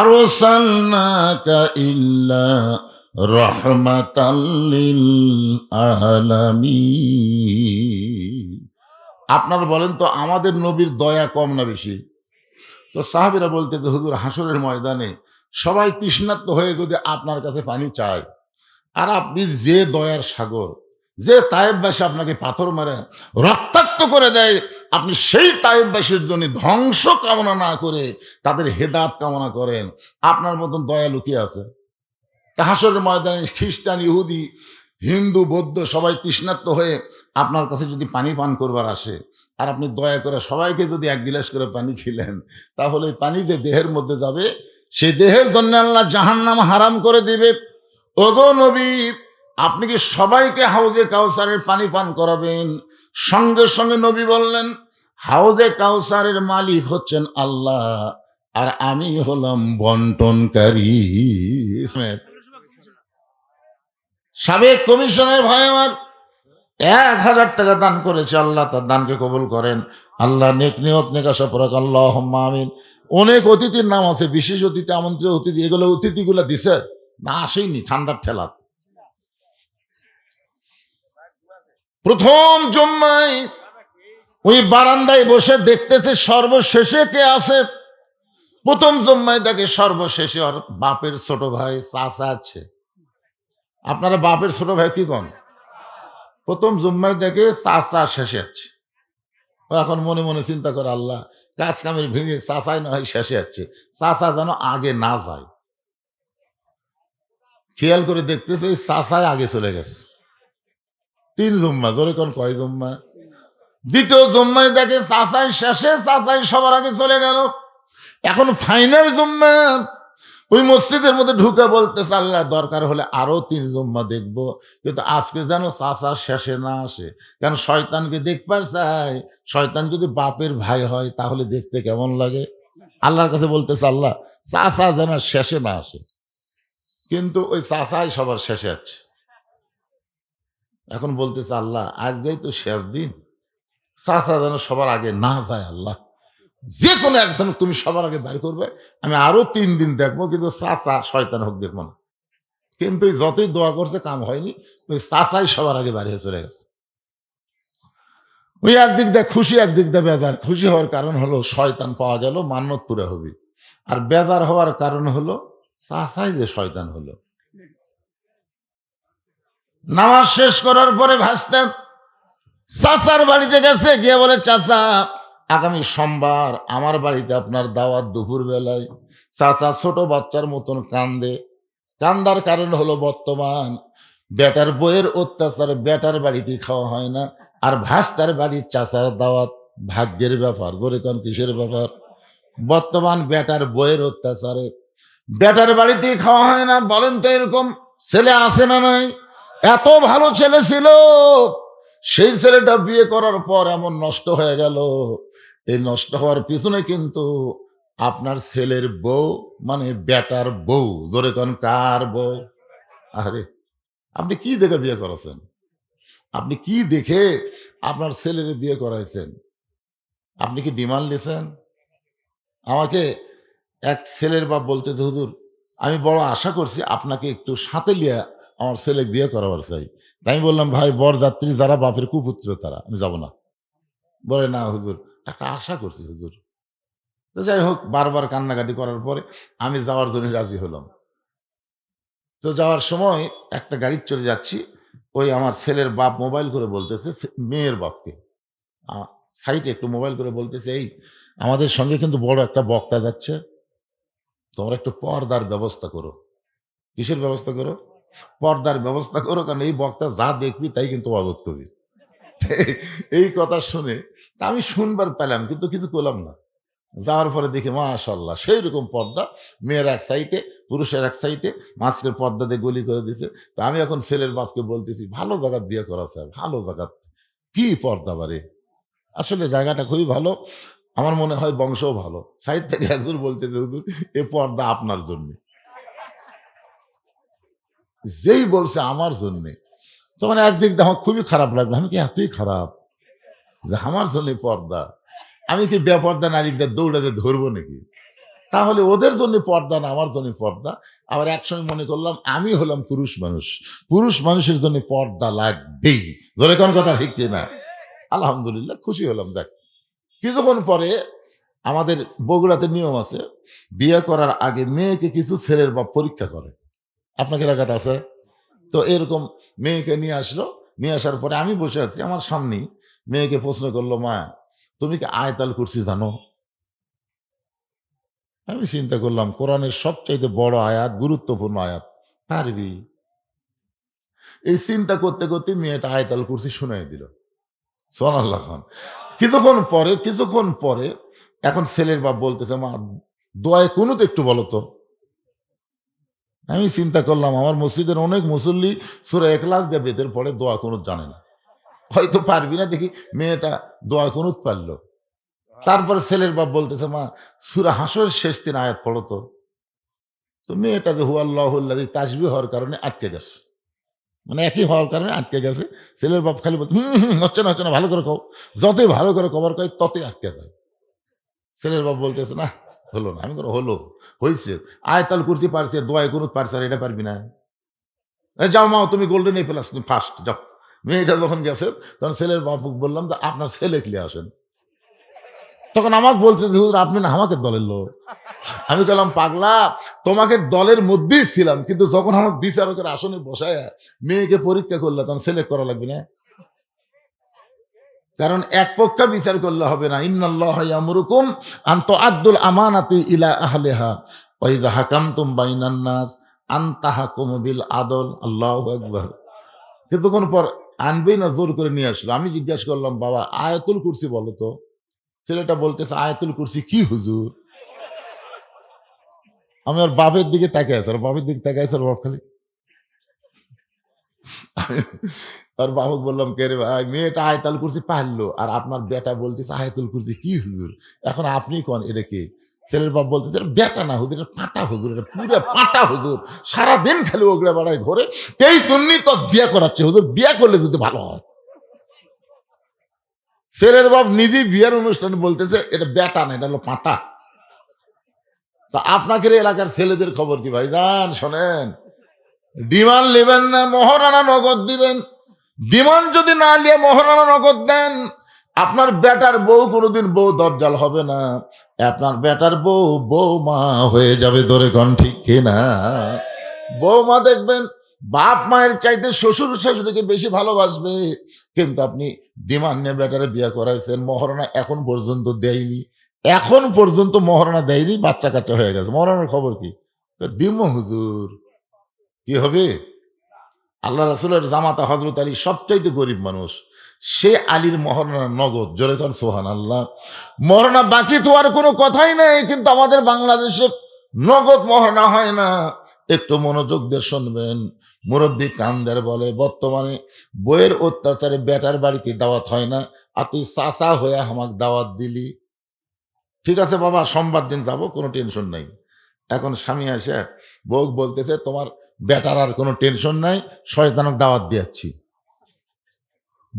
আরসালনাকা ইল্লা রাহমাতাল লিল আলামিন। আপনারা বলেন তো আমাদের নবীর দয়া কম না বেশি? তো সাহাবীরা বলতে যে হুজুর, হাসরের ময়দানে সবাই তৃষ্ণার্ত হয়ে যদি আপনার কাছে পানি চায়, আর আপনি যে দয়ার সাগর, যে তায়েববাসী আপনাকে পাথর মারে রক্তাক্ত করে দেয়, আপনি সেই তায়েববাসীর জন্য ধ্বংস কামনা না করে তাদের হেদায়েত কামনা করেন, আপনার মতন দয়া লুকিয়ে আছে? তা হাসরের ময়দানে খ্রিস্টান, ইহুদি, হিন্দু, বৌদ্ধ সবাই তৃষ্ণার্ত হয়ে আপনার কাছে যদি পানি পান করবার আসে, আর আপনি দয়া করে সবাইকে যদি 1 গিলাস করে পানি খেলেন, তাহলে এই পানি যে দেহের মধ্যে যাবে, সেই দেহের জন্য আল্লাহ জাহান্নাম হারাম করে দিবে। ওগো নবী, আপনি কি সবাইকে হাউজে কাউসারের পানি পান করাবেন? সঙ্গে সঙ্গে নবী বললেন, হাউজে কাউসারের মালিক হচ্ছেন আল্লাহ, আর আমি হলাম বন্টনকারী। সাবেক কমিশনের ভাই আমার 1000 টাকা দান করেছে, আল্লাহ তার দানকে কবুল করেন। আল্লাহ নেক নিয়ত নেক আশা পরাক, আল্লাহুম্মা আমিন। অনেক অতিথির নাম আছে, বিশেষ অতিথি, আমন্ত্রিত অতিথি, এগুলো অতিথিগুলো দিছে না, আসেইনি ঠান্ডার ঠেলা। প্রথম জুম্মায় ওই বারান্দায় বসে দেখতেছে সর্বশেষে কে আছে। প্রথম জুম্মায় দেখে সর্বশেষে ওর বাপের ছোট ভাই চাচা আছে। আপনারা বাপের ছোট ভাই কি কন? প্রথম জুম্মায় দেখে চাচা শেষে আছে। এখন মনে মনে চিন্তা করে, আল্লাহ, কাজ কামের ভেঙে চাচাই না হয় শেষে আছে, চাচা যেন আগে না যায়। খেয়াল করে দেখতেছে ওই চাচাই আগে চলে গেছে। 3 জুম্মা, জোরে কোন কয় জুম্মা? দ্বিতীয় জুম্মায় দেখে চাচাই শেষে, চাচাই সবার আগে চলে গেল। এখন ফাইনাল জুম্মা, ওই মসজিদের মধ্যে ঢুকে বলতেছে, আল্লাহ, দরকার হলে আরো 3 জুম্মা দেখবো, কিন্তু আজকে যেন চাচা শেষে না আসে। কারণ শয়তানকে দেখবার চাই, শয়তান যদি বাপের ভাই হয় তাহলে দেখতে কেমন লাগে। আল্লাহর কাছে বলতেছে, আল্লাহ, চাচা যেন শেষে না আসে। কিন্তু ওই চাচাই সবার শেষে আছে। এখন বলতেছে, আল্লাহ, আজকেই তো শেষ দিন, চাচা যেন সবার আগে না যায়। আল্লাহ, যে কোনো একজন তুমি সবার আগে বের করবে, আমি আরো 3 দিন দেখবো, কিন্তু চাচা শয়তান হোক দেখবো না। কিন্তু যতই দোয়া করছে কাম হয়নি, ওই চাচাই সবার আগে বের হয়ে চলে গেছে। ওই একদিক দিয়ে খুশি, একদিক দিয়ে বেজার। খুশি হওয়ার কারণ হলো শয়তান পাওয়া গেল, মান্নত পুরা হবে। আর বেজার হওয়ার কারণ হলো চাচাই যে শয়তান হলো। নামাজ শেষ করার পরে ভাসতে চাচার বাড়িতে গেছে, গিয়ে বলে, চাচা, আগামী সোমবার আমার বাড়িতে আপনার দাওয়াত দুপুর বেলায়। চাচা ছোট বাচ্চার মতন কান্দে। কান্দার কারণ হলো বর্তমান বেটার বইয়ের অত্যাচার, বেটার বাড়িতে খাওয়া হয় না, আর ভাস্তার বাড়ির চাচার দাওয়াত। ভাগ্যের ব্যাপার, ধরে কোন কিসের ব্যাপার? বর্তমান বেটার বইয়ের অত্যাচারে বেটার বাড়িতে খাওয়া হয় না। বলেন তো এরকম ছেলে আছে না নাই? এত ভালো ছেলে ছিল, সেই ছেলেটা বিয়ে করার পর এমন নষ্ট হয়ে গেল। এই নষ্ট হওয়ার পিছনে কিন্তু আপনার ছেলের বউ, মানে বেটার বউ। জোরে কোন কার বউ? আরে, আপনি কি দেখে বিয়ে করাছেন? আপনি কি দেখে আপনার ছেলের বিয়ে করাইছেন? আপনি কি ডিমান্ড দিয়েছেন? আমাকে এক ছেলের বাপ বলতেছে, হুজুর, আমি বড় আশা করছি আপনাকে একটু সাথে লিয়া আমার ছেলে বিয়ে করাবার চাই। তাই আমি বললাম, ভাই, বরযাত্রী যারা বাপের কুপুত্র তারা, আমি যাব না। বলে, না হুজুর, একটা আশা করছি হুজুর। তো যাই হোক, বারবার কান্নাকাটি করার পরে আমি যাওয়ার জন্য রাজি হলাম। তো যাওয়ার সময় একটা গাড়ির চলে যাচ্ছি। ওই আমার ছেলের বাপ মোবাইল করে বলতেছে মেয়ের বাপকে আ সাইডে একটু মোবাইল করে বলতেছে, "এই আমাদের সঙ্গে কিন্তু বড় একটা বক্তা যাচ্ছে। তোমরা একটু পর্দার ব্যবস্থা করো।" কিসের ব্যবস্থা করো? পর্দার ব্যবস্থা করো, কারণ এই বক্তা যা দেখবি তাই কিন্তু ওয়াজত করবি। এই কথা শুনে তা আমি শুনবার পেলাম কিন্তু কিছু করলাম না। যাওয়ার পরে দেখি মাশাআল্লাহ সেইরকম পর্দা, মেয়ের এক সাইডে, পুরুষের এক সাইডে, মাঝখানে পর্দা দিয়ে গলি করে দিছে। তো আমি এখন ছেলের বাপকে বলতেছি, "ভালো জায়গায় বিয়ে করা স্যার, ভালো জায়গা। কি পর্দা বাড়ি।" আসলে জায়গাটা খুবই ভালো। আমার মনে হয় বংশও ভালো। সাইড থেকে একজন বলতেছে, "হুজুর এ পর্দা আপনার জন্যে।" যেই বলছে আমার জন্যে, তখন একদিক দিয়ে আমার খুবই খারাপ লাগলো। আমি কি এতই খারাপ যে আমার জন্যে পর্দা? আমি কি বেপর্দা নারীদের দৌড়ে যে ধরবো নাকি? তাহলে ওদের জন্য পর্দা না, আমার জন্য পর্দা। আবার একসময় মনে করলাম আমি হলাম পুরুষ মানুষ। পুরুষ মানুষের জন্য পর্দা লাগবেই। ধরে কোন কথা ঠিক কিনা? আলহামদুলিল্লাহ খুশি হলাম যাক। কিছুক্ষণ পরে আমাদের বগুড়াতে নিয়ম আছে, বিয়ে করার আগে মেয়েকে কিছু ছেলের বাপ পরীক্ষা করে। আপনাকে এলাকাতে আছে? তো এরকম মেয়েকে নিয়ে আসলো। নিয়ে আসার পরে আমি বসে আছি। আমার সামনেই মেয়েকে প্রশ্ন করলো, "মা, তুমি কি আয়াতুল কুরসি জানো?" আমি চিন্তা করলাম কোরআনের সবচাইতে বড় আয়াত, গুরুত্বপূর্ণ আয়াত। পারবি? এই চিন্তা করতে, করতে মেয়েটা আয়াতুল কুরসি শুনাইয়া দিল। সুবহানাল্লাহ খান। কিছুক্ষণ পরে এখন ছেলের বাপ বলতেছে, "মা, দোয়ায়ে কুনুত একটু বলো তো।" আমি চিন্তা করলাম আমার মসজিদের অনেক মুসল্লি সূরা ইখলাস দিয়ে বেতের পড়ে, দোয়া কুনুত জানে না। হয়তো পারবি না দেখি মেয়েটা দোয়া কুনুত পারল। তারপরে ছেলের বাপ বলতেছে, "মা, সূরা হাসরের শেষ ৩ আয়াত পড়ো তো।" তো মেয়েটা যে হুয়াল্লাহুল্লাযী তাসবিহ হওয়ার কারণে আটকে গেছে। মানে একই হওয়ার কারণে আটকে গেছে। ছেলের বাপ খালি বলছে, "হুম, হুম, হচ্ছে না, ভালো করে কও।" যতই ভালো করে কবার কয় ততই আটকে যায়। ছেলের বাপ বলতেছে, "না, হলো না।" আমি বলি, "হলো, হইছে। আয়াতুল কুরসি পারছে, দোয়ায়ে কুনুত পারছে, আর এটা পারবি না? যাও মা, তুমি গোল্ডেন এ প্লাস, তুমি ফার্স্ট যাও।" মেয়েটা যখন গেছে তখন ছেলের বাপুকে বললাম যে, "আপনার ছেলেকে লিয়ে আসেন।" তখন আমাকে বলতেছে, "হুজুর আপনি না আমাকে দলের লোক।" আমি বললাম, "পাগলা, তোমাকে দলের মধ্যেই ছিলাম। কিন্তু যখন আমাকে বিচারকের আসনে বসায়া মেয়েকে পরীক্ষা করলা তখন সিলেক্ট করা লাগবে না? কারণ এক পক্ষে বিচার করলে হবে না। ইন্নাল্লাহা ইয়ামুরুকুম আন তুআদ্দুল আমানাতি ইলা আহলিহা ওয়া ইযা হাকামতুম বাইনান নাস আন তাহকুমু বিল আদল।" আল্লাহু আকবার। কিছুক্ষণ পর আনবেই না, জোর করে নিয়ে আসলো। আমি জিজ্ঞাসা করলাম, "বাবা আয়াতুল কুরসি বলো তো।" ছেলেটা বলতেছে, "আয়াতুল কুরসি কি হুজুর?" আমি ওর বাপের দিকে তাকিয়ে আছি। ওর বাপের দিকে তাকিয়ে আছে, ওর বাপ খালি আর বাবাকে বললাম, "কে রে ভাই, মেয়েটা আয়াতুল কুরসি পারলো আর আপনার বেটা বলতেছে আয়াতুল কুরসি কি হুজুর? এখন আপনি কোন এটা কে?" ছেলের বাপ বলতেছে, "এটা বেটা না হুজুর, এটা পাঁটা হুজুর, এটা পুরা পাঁটা হুজুর। সারাদিন খালি ওগড়ে বেড়ায় ঘরে। এই জন্যই তো বিয়ে করাচ্ছে হুজুর, বিয়ে করলে যদি ভালো হয়।" ছেলের বাপ নিজেই বিয়ের অনুষ্ঠানে বলতেছে, "এটা বেটা না, এটা হলো পাঁটা।" তো আপনাদের এলাকার ছেলেদের খবর কি ভাইজান? শোনেন, ডিমান্ড নেবেন না, মহারানা নগদ দিবেন। ডিমান্ড যদি না নিয়ে মহারানা নগদ দেন, আপনার বেটার বউ কোনোদিন বউ দরজাল হবে না। আপনার বেটার বউ বৌমা হয়ে যাবে। ধরে কোন ঠিক কিনা? বৌমা দেখবেন বাপ মায়ের চাইতে শ্বশুর শাশুড়িকে বেশি ভালোবাসবে। কিন্তু আপনি ডিমান্ড নিয়ে বেটারে বিয়ে করাইছেন, মহারণা এখন পর্যন্ত দেয়নি। এখন পর্যন্ত মহারণা দেয়নি, বাচ্চা কাচ্চা হয়ে গেছে। মহারণার খবর কি? দিমো হুজুর, কি হবে? আল্লাহ রাসূলের জামাতা হযরত আলী সবচাইতে গরিব মানুষ। সে আলীর মহারণা নগদ। জোরে কর সুবহানাল্লাহ। মহারণা বাকি তো আর কোনো কথাই নেই, কিন্তু আমাদের বাংলাদেশে নগদ মহারণা হয় না। একটু মনোযোগ দিয়ে শুনবেন। মুরব্বি কান্দের বলে, বর্তমানে বইয়ের অত্যাচারে বেটার বাড়িতে দাওয়াত হয় না। আর তুই চাচা হয়ে আমাক দাওয়াত দিলি। ঠিক আছে বাবা, সোমবার দিন যাবো, কোনো টেনশন নাই। এখন স্বামী এসে বউ বলতেছে, "তোমার বেটার আর কোনো টেনশন নাই, শয়তানক দাওয়াত দিয়াচ্ছি।"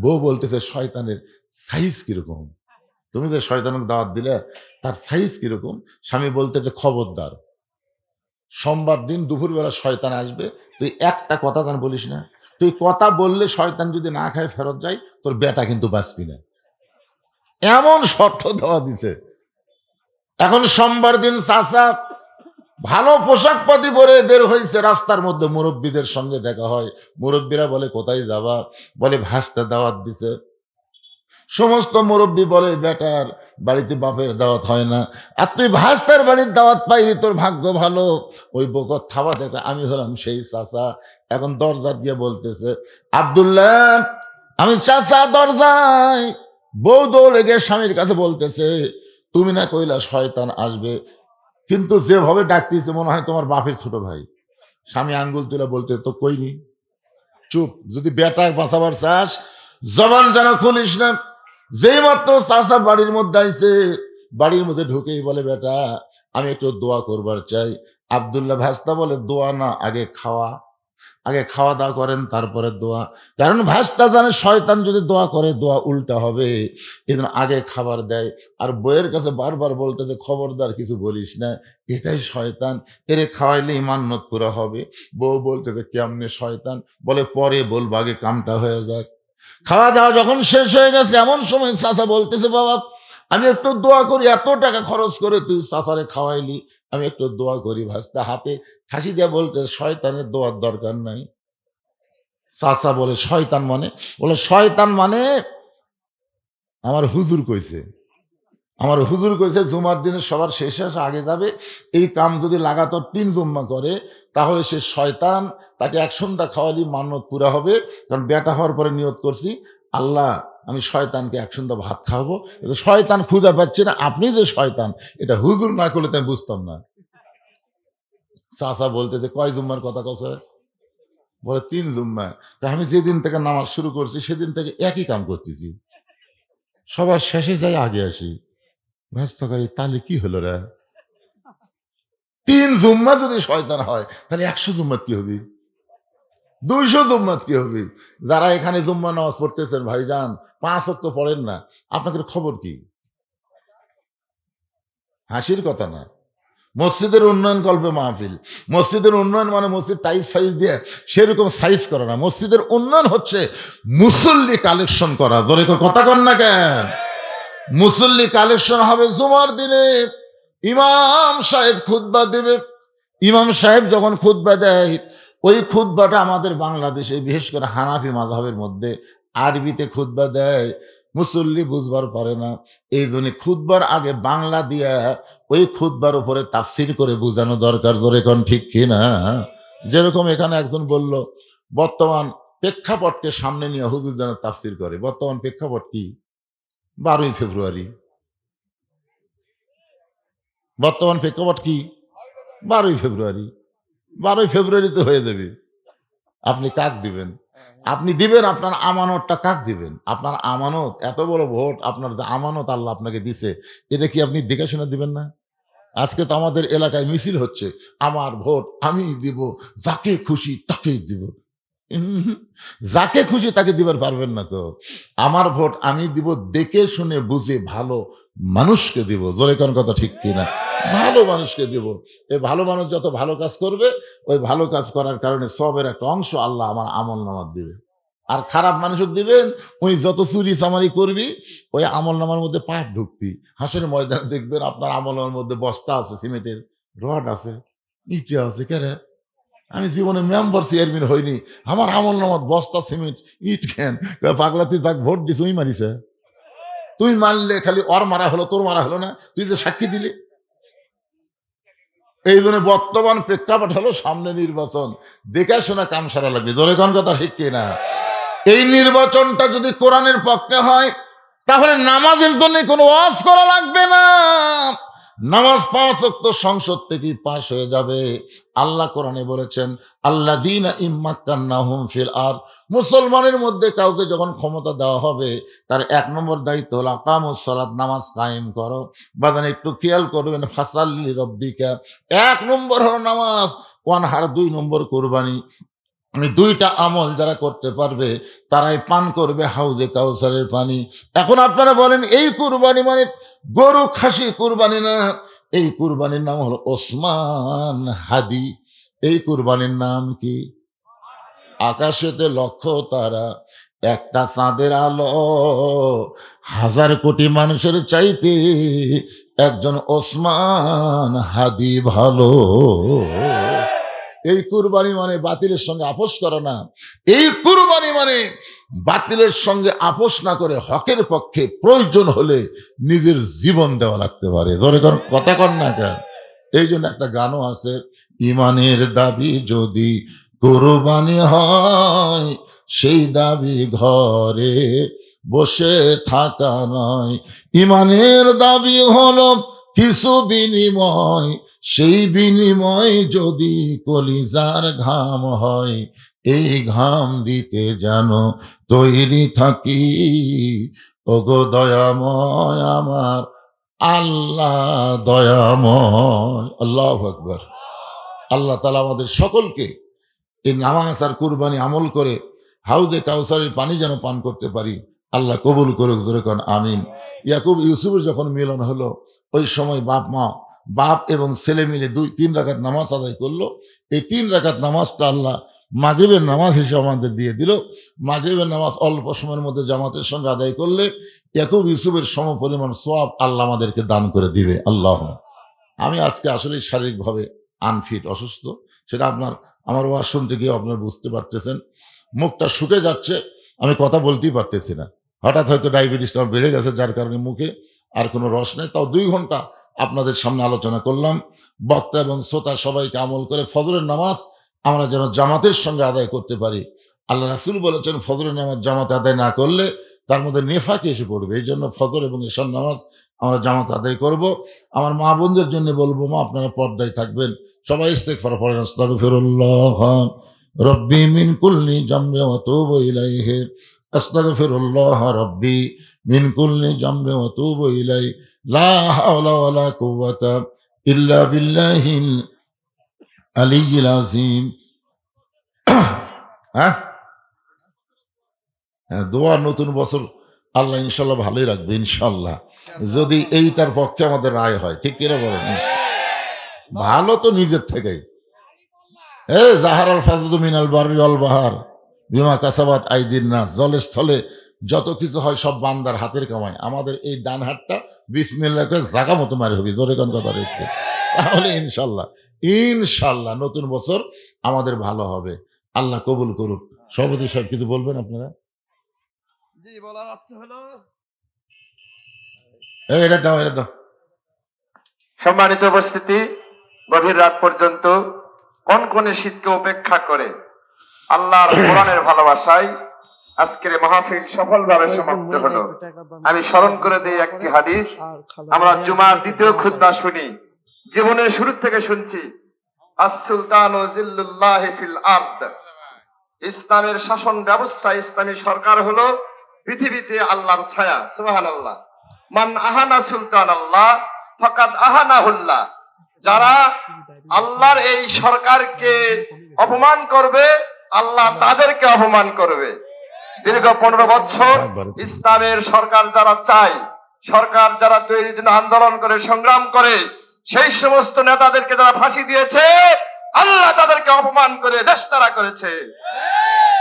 বউ বলতেছে, "শয়তানের সাইজ কিরকম? তুমি যে শয়তানক দাওয়াত দিলে তার সাইজ কিরকম?" স্বামী বলতেছে, "খবরদার, সোমবার দিন দুপুরবেলা শয়তান আসবে, তুই একটা কথা তার বলিস না। তুই কথা বললে শয়তান যদি না খায় ফেরত যায়, তোর বেটা কিন্তু বাঁচবি না।" এমন শর্ত দেওয়া দিছে। এখন সোমবার দিন চাচা ভালো পোশাক পাতি পরে বের হয়েছে, রাস্তার মধ্যে মুরব্বীদের সঙ্গে দেখা হয়। মুরব্বীরা বলে কোথায় যাবা? বলে ভাসতে দাওয়াত দিছে। সমস্ত মুরব্বী বলে বেটার বাড়িতে বাপের দাওয়াত হয় না, আর তুই ভাস্তার বাড়ির দাওয়াত পাইলি, তোর ভাগ্য ভালো। ওই বকর থাবা দেখে আমি হলাম সেই চাচা। এখন দরজা দিয়ে বলতেছে, আব্দুল্লাহ আমি চাচা দরজায়। বউ দৌড়ে গিয়ে স্বামীর কাছে বলতেছে, তুমি না কইলা শয়তান আসবে, কিন্তু যেভাবে ডাকতেছে মনে হয় তোমার বাপের ছোট ভাই। স্বামী আঙ্গুল তুলে বলতে, তো কইনি, চুপ। যদি বেটা বাঁচাবার চাস জবান যেন খুলিস না। যেই মাত্র চাচা বাড়ির মধ্যে আইছে, বাড়ির মধ্যে ঢুকেই বলে, বেটা আমি একটু দোয়া করবার চাই। আব্দুল্লাহ ভাস্তা বলে, দোয়া না, আগে খাওয়া। আগে খাওয়া দাওয়া করেন, তারপরে দোয়া। কারণ ভাস্তা জানে শয়তান যদি দোয়া করে দোয়া উল্টা হবে, এজন্য আগে খাবার দেয়। আর বইয়ের কাছে বারবার বলতেছে, খবরদার কিছু বলিস না, এটাই শয়তান, এরে খাওয়াইলে মান্যত পুরা হবে। বউ বলতেছে, কেমনে শয়তান? বলে পরে বলবো, আগে কামটা হয়ে যাক। খাওয়া দাওয়া যখন শেষ হয়ে গেছে, এমন সময় চাচা বলতেছে, বাবা আমি একটু দোয়া করি, এত টাকা খরচ করে তুই চাচারে খাওয়াইলি, আমি একটু দোয়া করি। ভাস্তা হাতে হাসি দিয়ে বলতে, শয়তানের দোয়ার দরকার নাই। চাচা বলে, শয়তান মানে? বলে, শয়তান মানে আমার হুজুর কইছে, আমার হুজুর কইছে জুমার দিনে সবার শেষে আসে আগে যাবে। এই কাম যদি লাগাতার 3 জুম্মা করে, তাহলে সে শয়তান, তাকে এক সন্ধ্যা খাওয়ালি মান্যত পুরা হবে। কারণ বেটা হওয়ার পরে নিয়ত করছি, আল্লাহ আমি শয়তানকে এক সন্ধ্যা ভাত খাওয়াবো। এটা শয়তান ক্ষুধা পাচ্ছে না, আপনি যে শয়তান, এটা হুজুর না করলে তো আমি বুঝতাম না। চাচা বলতেছে, কয় জুম্মার কথা কছে? বলে 3 জুম্মা। আমি যেদিন থেকে নামাজ শুরু করছি সেদিন থেকে একই কাম করতেছি, সবার শেষে যাই আগে আসি। ব্যস্ত করি, তাহলে কি হলো রে? 3 জুম্মা যদি শয়তান হয়, তাহলে 100 জুম্মাত কি হবে? 200 জুম্মাত কি হবে? যারা এখানে জুম্মা নামাজ পড়তেছেন ভাইজান, 5 ওয়াক্ত পড়েন না, আপনাদের খবর কি? হাসির কথা না। মসজিদের উন্নয়ন কল্পে মাহফিল। মসজিদের উন্নয়ন মানে মসজিদ টাইস ফাইস দিয়ে সেরকম সাইজ করা না। মসজিদের উন্নয়ন হচ্ছে মুসল্লি কালেকশন করা। জোরে কথা কন না কেন? মুসল্লি কালেকশন হবে জুমার দিনে। ইমাম সাহেব খুতবা দেবে। ইমাম সাহেব যখন খুতবা দেয়, ওই খুতবাটা আমাদের বাংলাদেশে বিশেষ করে হানাফি মাযহাবের মধ্যে আরবিতে খুতবা দেয়, মুসল্লি বুঝবার পারে না। এই জন্য খুতবার আগে বাংলা দিয়া ওই খুতবার উপরে তাফসির করে বোঝানো দরকার। জোরে কোন ঠিক কিনা? যেরকম এখানে একজন বলল, বর্তমান প্রেক্ষাপটকে সামনে নিয়ে হুজুর যেন তাফসির করে। বর্তমান প্রেক্ষাপট কি? 12ই ফেব্রুয়ারি। বর্তমান প্রেক্ষাপট কি? 12ই ফেব্রুয়ারি। 12ই ফেব্রুয়ারিতে হয়ে যাবে। আপনি কাক দিবেন? আপনি দিবেন আপনার আমানতটা কাক দিবেন? আপনার আমানত, এত বড় ভোট, আপনার যে আমানত আল্লাহ আপনাকে দিছে, এটা কি আপনি দেখে শুনে দিবেন না? আজকে তো আমাদের এলাকায় মিছিল হচ্ছে, আমার ভোট আমি দিব, যাকে খুশি তাকেই দিব। উহুম, যাকে খুশি তাকে দিবার পারবেন না তো। আমার ভোট আমি দিব দেখে শুনে বুঝে ভালো মানুষকে দিব। জোরে কোন কথা ঠিক কিনা? ভালো মানুষকে দিব। এই ভালো মানুষ যত ভালো কাজ করবে, ওই ভালো কাজ করার কারণে সবের একটা অংশ আল্লাহ আমার আমল নামাত দিবে। আর খারাপ মানুষের দিবেন, ওই যত চুরি চামারি করবি, ওই আমল নামার মধ্যে পাপ ঢুকবি। হাসরের ময়দানে দেখবেন আপনার আমল নামার মধ্যে বস্তা আছে, সিমেন্টের রড আছে, ইটে আছে। কেরে? আমি জীবনে মেম্বার চেয়ারম্যান হইনি, আমার আমল নামাত বস্তা সিমেন্ট ইট কেন? পাগলা তুই যাক ভোট দিস তুই মারিছে, তুই মারলে খালি ওর মারা হলো, তোর মারা হলো না? তুই যে সাক্ষী দিলি। এই জন্য বর্তমান প্রেক্ষাপট হলো সামনে নির্বাচন, দেখে শোনা কাম সারা লাগবে। জোরে কোন কথা ঠিক কিনা? এই নির্বাচনটা যদি কোরআনের পক্ষে হয়, তাহলে নামাজের জন্য কোনো ওয়াজ করা লাগবে না। নামাজ 5 ওয়াক্ত সংসদ থেকেই পাশ হয়ে যাবে। আল্লাহ কোরআনে বলেছেন, আল্লাযীনা ইম্মাক্কান্নাহুম ফিল আরদ, মুসলমানের মধ্যে কাউকে যখন ক্ষমতা দেওয়া হবে, তার 1 নম্বর দায়িত্ব হলো আকামুস সালাত, নামাজ কায়েম করো। বাদান একটু খেয়াল করবেন, ফাসাল্লি রব্বিকা, 1 নম্বর হলো নামাজ, ওয়ানহার 2 নম্বর কুরবানি। 2টা আমল যারা করতে পারবে তারাই পান করবে হাউজে কাউসারের পানি। এখন আপনারা বলেন, এই কুরবানি মানে গরু খাসি কুরবানি না, এই কুরবানির নাম হলো ওসমান হাদি। এই কুরবানির নাম কি? আকাশেতে লক্ষ তারা, একটা চাঁদের আলো 1000 কোটি মানুষের চাইতে একজন ওসমান হাদি ভালো। এই কুরবানি মানে বাতিলের সঙ্গে আপোষ করা না। এই কুরবানি মানে বাতিলের সঙ্গে আপোষ না করে হকের পক্ষে প্রয়োজন হলে নিজের জীবন দেওয়া লাগতে পারে। ধরে কথা কর না কেন? এই জন্য একটা গানও আছে, ইমানের দাবি যদি কুরবানি হয়, সেই দাবি ঘরে বসে থাকা নয়। ইমানের দাবি হলো কিছু বিনিময়, সেই বিনিময় যদি কলিজার ঘাম হয়, এই ঘাম দিতে যেন তৈরি থাকি। ওগো দয়াময় আমার আল্লাহ, দয়াময়। আল্লাহু আকবার। আল্লাহ তাআলা আমাদের সকলকে এই নামাজ আর কুরবানি আমল করে হাউজে কাউসারের পানি যেন পান করতে পারি। আল্লাহ কবুল করুক, জোরে কোন আমিন। ইয়াকুব ইউসুফের যখন মিলন হলো, ওই সময় বাপ এবং ছেলে মিলে 2-3 রাকাত নামাজ আদায় করলো। এই 3 রাকাত নামাজটা আল্লাহ মাগরিবের নামাজ হিসেবে আমাদের দিয়ে দিল। মাগরিবের নামাজ অল্প সময়ের মধ্যে জামাতের সঙ্গে আদায় করলে ইয়াকুব ইউসুফের সমপরিমাণ সওয়াব আল্লাহ আমাদেরকে দান করে দিবে। আল্লাহ। আমি আজকে আসলে শারীরিকভাবে আনফিট, অসুস্থ, সেটা আমার ওয়াজ শুনতে গিয়ে আপনারা বুঝতে পারতেছেন। মুখটা শুকে যাচ্ছে, আমি কথা বলতেই পারতেছি না। হঠাৎ হয়তো ডায়াবেটিসটা আমার বেড়ে গেছে, যার কারণে মুখে আর কোনো রস নেই। তাও 2 ঘন্টা আপনাদের সামনে আলোচনা করলাম। বক্তা এবং শ্রোতা সবাইকে আমল করে ফজরের নামাজ আমরা যেন জামাতের সঙ্গে আদায় করতে পারি। আল্লাহ রাসূল বলেছেন, ফজরের নামাজ জামাতে আদায় না করলে তার মধ্যে নেফাকি এসে পড়বে। এই জন্য ফজর এবং এশার নামাজ আমরা জামাত আদায় করব। আমার মা বোনদের জন্য বলবো, মা আপনারা পর্দায় থাকবেন, সবাই ইস্তেগফার পড়েন। আস্তাগফিরুল্লাহ রব্বি মিন কুল্লি জামবি ওয়া তুবু ইলাইহি, আস্তাগফিরুল্লাহ রব্বি মিন কুল্লি জামবি ওয়া তুবু ইলাইহি, লা হাওলা ওয়ালা কুওয়াতা ইল্লা বিল্লাহিল আলিয়্যিল আযীম। হ্যাঁ, দোয়া নতুন বছর আল্লাহ ইনশাল্লাহ ভালোই রাখবে, ইনশাল্লাহ, যদি এইটার পক্ষে আমাদের রায় হয়। ঠিক কিনা বলেন? ভালো তো নিজের থেকেই। জাহারাল ফাজলু মিনাল বাররি ওয়াল বাহার বিমা কাসাবাত আইদিন নাস। জলে স্থলে যত কিছু হয় সব বান্দার হাতের কামাই। আমাদের এই ডান হাতটা বিসমিল্লাহ করে জাগা মতো মারি হবে, জোরে কোন কথা রেখে, তাহলে ইনশাল্লাহ নতুন বছর আমাদের ভালো হবে। আল্লাহ কবুল করুক। সভাপতি সাহেব কিছু বলবেন আপনারা? জি, বলার অর্থ হলো, এটা দাও। সম্মানিত উপস্থিতি, গভীর রাত পর্যন্ত কনকনে শীতকে উপেক্ষা করে আল্লাহর কোরআনের ভালোবাসায় আজকের মাহফিল সফলভাবে সমাপ্ত হলো। আমি স্মরণ করে দিই একটি হাদিস। আমরা জুমার দ্বিতীয় খুতবা শুনি, জীবনের শুরু থেকে শুনছি, আস-সুলতানু জিল্লুল্লাহি ফিল আরদ। ইসলামের শাসন ব্যবস্থা, ইসলামী সরকার হলো পৃথিবীতে আল্লাহর ছায়া। সুবহানাল্লাহ। মান আহানা সুলতান আল্লাহ ফাকাদ আহানাহুল্লাহ। যারা আল্লাহর এই সরকারকে অপমান করবে, আল্লাহ তাদেরকে অপমান করবে। দীর্ঘ 15 বছর ইসলামের সরকার যারা চায়, সরকার যারা তৈরির জন্য আন্দোলন করে, সংগ্রাম করে, সেই সমস্ত নেতাদেরকে যারা ফাঁসি দিয়েছে, আল্লাহ তাদেরকে অপমান করে দেশতারা করেছে।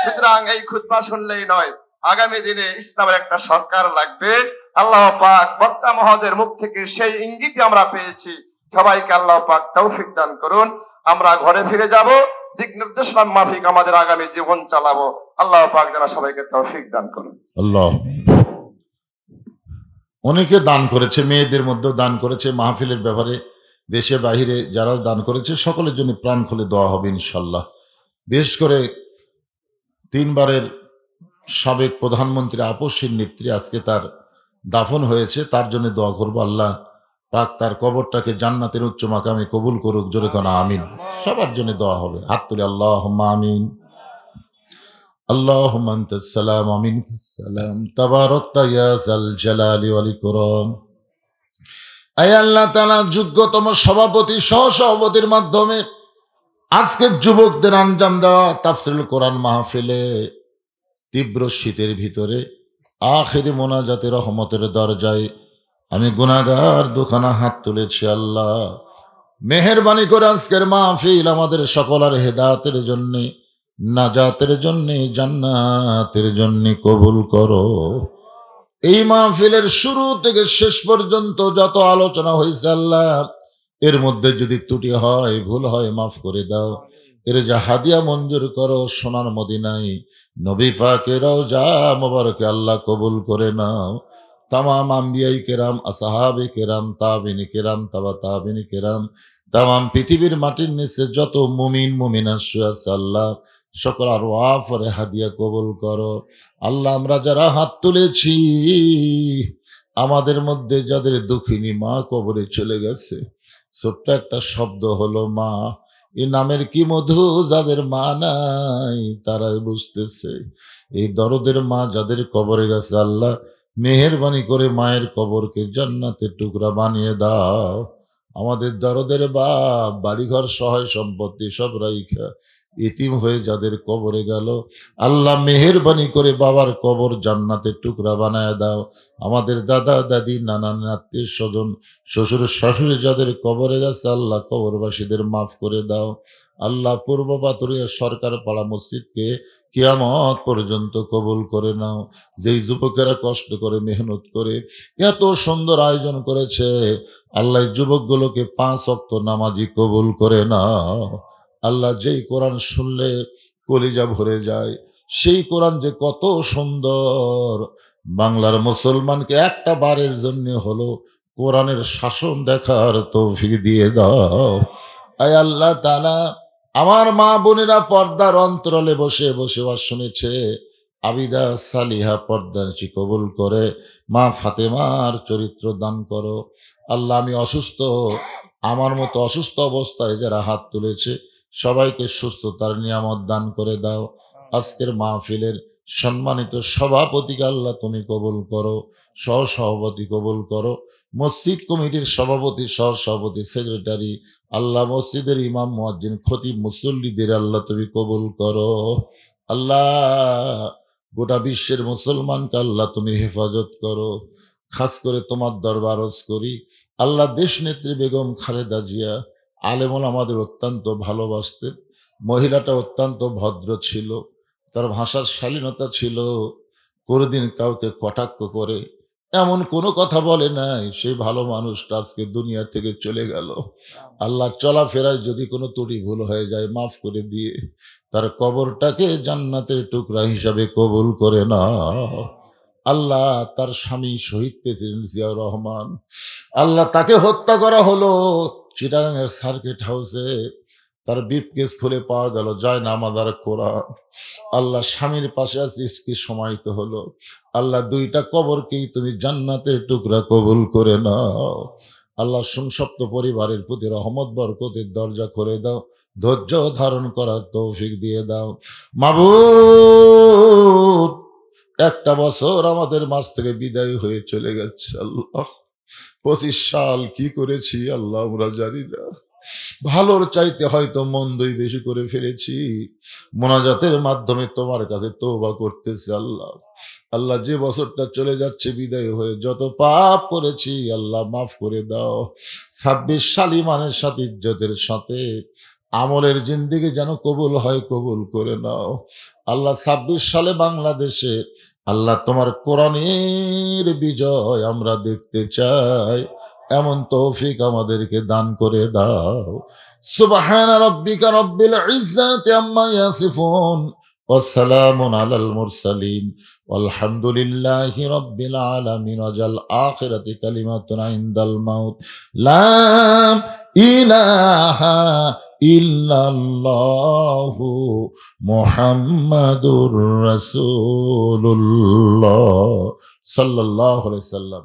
সুতরাং এই খুতবা শুনলেই নয়, আগামী দিনে ইসলামের একটা সরকার লাগবে। আল্লাহ পাক বক্তা মহোদয়ের মুখ থেকে সেই ইঙ্গিতই আমরা পেয়েছি। সবাইকে আল্লাহ পাক তৌফিক দান করুন। আমরা ঘরে ফিরে যাব, দিক নির্দেশনা মাফিক আমাদের আগামী জীবন চালাবো। আল্লাহ পাক যেন সবাইকে তৌফিক দান করুন। আল্লাহ। অনেকে দান করেছে, মেয়েদের মধ্যেও দান করেছে। মাহফিলের ব্যাপারে দেশে বাহিরে যারা দান করেছে সকলের জন্য প্রাণ খুলে দোয়া হবে ইনশাল্লাহ। বিশেষ করে 3 বারের সাবেক প্রধানমন্ত্রী আপসীর নেত্রী, আজকে তার দাফন হয়েছে, তার জন্য দোয়া করবো। আল্লাহ পাক তার কবরটাকে জান্নাতের উচ্চ মাকামে কবুল করুক, জোরে কোন আমিন। সবার জন্য দোয়া হবে, হাত তুলে আল্লাহুম্মা আমিন। আল্লাহুম্মা আনতাস সালাম ওয়া মিনকাস সালাম, তাবারাকতা ইয়া যাল জালালি ওয়াল ইকরাম। আয় আল্লাহ তাআলা, যোগ্যতম সভাপতি সহসভাপতির মাধ্যমে আজকের যুবকদের আঞ্জাম দেওয়া তাফসীরুল কোরআন মাহফিলে তীব্র শীতের ভিতরে আখিরি মোনাজাতে রহমতের দরজায় আমি গুনাহগার দুখানা হাত তুলেছি। আল্লাহ মেহেরবানি করে আজকের মাহফিল আমাদের সকলের হেদায়েতের জন্য, নাজাতের জন্য, জান্নাতের জন্য কবুল করো। এই মাহফিলের শুরু থেকে শেষ পর্যন্ত যত আলোচনা হয়েছে আল্লাহ, এর মধ্যে যদি ত্রুটি হয়, ভুল হয়, মাফ করে দাও। এর যা হাদিয়া মঞ্জুর করো সোনার মদিনায় নবী পাকের রওজা মোবারকে আল্লাহ কবুল করে নাও। তামাম আম্বিয়াই কেরাম, আসহাবে কেরাম, তাবিনী কেরাম, তাবা তাবিনী কেরাম, তামাম পৃথিবীর মাটির নিচে যত মুমিন মুমিনা শুয়ে আছে আল্লাহ, সকল আর ওয়াফরে হাদিয়া কবুল করো। আল্লাহ, আমরা যারা হাত তুলেছি, আমাদের মধ্যে যাদের দুঃখিনী মা কবরে চলে গেছে, ছোট্ট একটা শব্দ হলো মা, এই নামের কি মধু, যাদের মা নাই তারাই বুঝতেছে। এই দরদের মা যাদের কবরে গেছে আল্লাহ, মেহেরবানি করে মায়ের কবরকে জান্নাতের টুকরা বানিয়ে দাও। আমাদের দরদের বাপ বাড়িঘর সহায় সম্পত্তি সব রাইখা ইতিম হয়ে যাদের কবরে গেল, আল্লাহ মেহেরবানি করে বাবার কবর জান্নাতের টুকরা বানায় দাও। আমাদের দাদা দাদি নানান আত্মীয় স্বজন শ্বশুর শাশুড়ি যাদের কবরে গেছে আল্লাহ, কবরবাসীদের মাফ করে দাও। আল্লাহ, পূর্ব পাতুরিয়া সরকার পাড়া মসজিদকে কিয়ামত পর্যন্ত কবুল করে নাও। যেই যুবকেরা কষ্ট করে মেহনত করে এত সুন্দর আয়োজন করেছে আল্লাহ, যুবকগুলোকে 5 ওয়াক্ত নামাজি কবুল করে নাও। আল্লাহ, যেই কোরআন শুনলে কলিজা ভরে যায়, সেই কোরআন যে কত সুন্দর, বাংলার মুসলমানকে একটা বারের জন্য হলো কোরআনের শাসন দেখার তৌফিক দিয়ে দাও। আয় আল্লাহ তাআলা, আমার মা বোনেরা পর্দার অন্তরালে বসে বসে ওয়াজ শুনেছে, আবিদা সালিহা পর্দানশী কবুল করে মা ফাতেমার চরিত্র দান করো। আল্লাহ, আমি অসুস্থ, আমার মতো অসুস্থ অবস্থায় যারা হাত তুলেছে সবাইকে সুস্থতার নিয়ামত দান করে দাও। আজকের মাহফিলের সম্মানিত সভাপতিকে আল্লাহ তুমি কবুল করো, সহসভাপতি কবুল করো, মসজিদ কমিটির সভাপতি, সহসভাপতি, সেক্রেটারি, আল্লাহ মসজিদের ইমাম, মুয়াজ্জিন, খতিব, মুসল্লিদের আল্লাহ তুমি কবুল করো। আল্লাহ, গোটা বিশ্বের মুসলমানকে আল্লাহ তুমি হেফাজত করো। খাস করে তোমার দরবার আরজ করি আল্লাহ, দেশ নেত্রী বেগম খালেদা জিয়া আলেমুল আমাদের অত্যন্ত ভালোবাসতেন। মহিলাটা অত্যন্ত ভদ্র ছিল, তার ভাষার শালীনতা ছিল, কোনোদিন কাউকে কটাক্ষ করে এমন কোনো কথা বলে নাই। সেই ভালো মানুষটা আজকে দুনিয়া থেকে চলে গেল। আল্লাহ, চলাফেরায় যদি কোনো ত্রুটি ভুল হয়ে যায় মাফ করে দিয়ে তার কবরটাকে জান্নাতের টুকরা হিসাবে কবুল করে নাও। আল্লাহ, তার স্বামী শহীদ প্রেসিডেন্ট জিয়াউর রহমান, আল্লাহ তাকে হত্যা করা হলো চিটাগাংয়ের সার্কিট হাউসে, তার ব্রিফকেস খুলে পাওয়া গেল যায় নামাজ আর কোরআন। আল্লাহ, স্বামীর পাশে আছিস কি সমাহিত হলো। আল্লাহ, দুইটা কবরকেই তুমি জান্নাতের টুকরা কবুল করে নাও। আল্লাহ, সংসপ্ত পরিবারের প্রতি রহমত বরকতের দরজা করে দাও, ধৈর্য ধারণ করার তৌফিক দিয়ে দাও। মাবুদ, একটা বছর আমাদের মাঝ থেকে বিদায় হয়ে চলে গেছে আল্লাহ। 25 সাল কি করেছি আল্লাহ আমরা জানি না। ভালোর চাইতে হয়তো মন্দই বেশি করে ফেলেছি। মোনাজাতের মাধ্যমে তোমার কাছে তওবা করতেছি আল্লাহ। আল্লাহ, যে বছরটা চলে যাচ্ছে বিদায় হয়ে যত পাপ করেছি আল্লাহ মাফ করে দাও। 26 সাল ইমানের সাথে ইজ্জতের সাথে আমলের জিন্দেগি যেন কবুল হয়, কবুল করে নাও আল্লাহ। 26 সালে বাংলাদেশে আল্লাহ তোমার কোরআনের বিজয় আমরা দেখতে চাই, এমন তৌফিক আমাদেরকে দান করে দাও। সুবহানা রাব্বিকা রাব্বিল ইজ্জাতি আম্মা ইয়াসিফুন ওয়া সালামুন আলাল মুরসালিন ওয়ালহামদুলিল্লাহি রাব্বিল আলামিন। ওয়াজাল আখিরাতি কালিমাতুন ইনদাল মাউত লা ইলাহা ইল্লাল্লাহু মুহাম্মাদুর রাসূলুল্লাহ সাল্লাল্লাহু আলাইহি সাল্লাম।